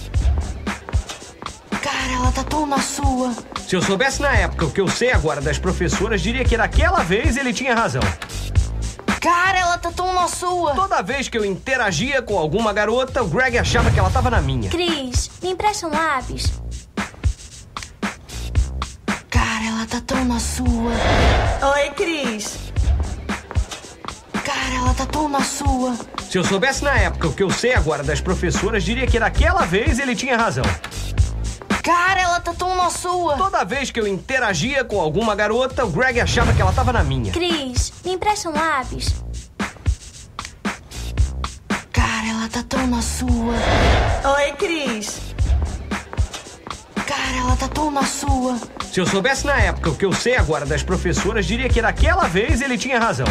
S1: Cara, ela tá tão na sua.
S2: Se eu soubesse na época o que eu sei agora das professoras, diria que naquela vez ele tinha razão.
S1: Cara, ela tá tão na sua.
S2: Toda vez que eu interagia com alguma garota, o Greg achava que ela tava na minha.
S3: Cris, me empresta um lápis.
S1: Cara, ela tá tão na sua.
S4: Oi, Cris.
S1: Cara, ela tá tão na sua.
S2: Se eu soubesse na época o que eu sei agora das professoras, diria que naquela vez ele tinha razão.
S1: Cara, ela tá tão na sua.
S2: Toda vez que eu interagia com alguma garota, o Greg achava que ela tava na minha.
S3: Cris, me empresta um lápis.
S1: Cara, ela tá tão na sua.
S4: Oi, Cris.
S1: Cara, ela tá tão na sua.
S2: Se eu soubesse na época o que eu sei agora das professoras, diria que naquela vez ele tinha razão.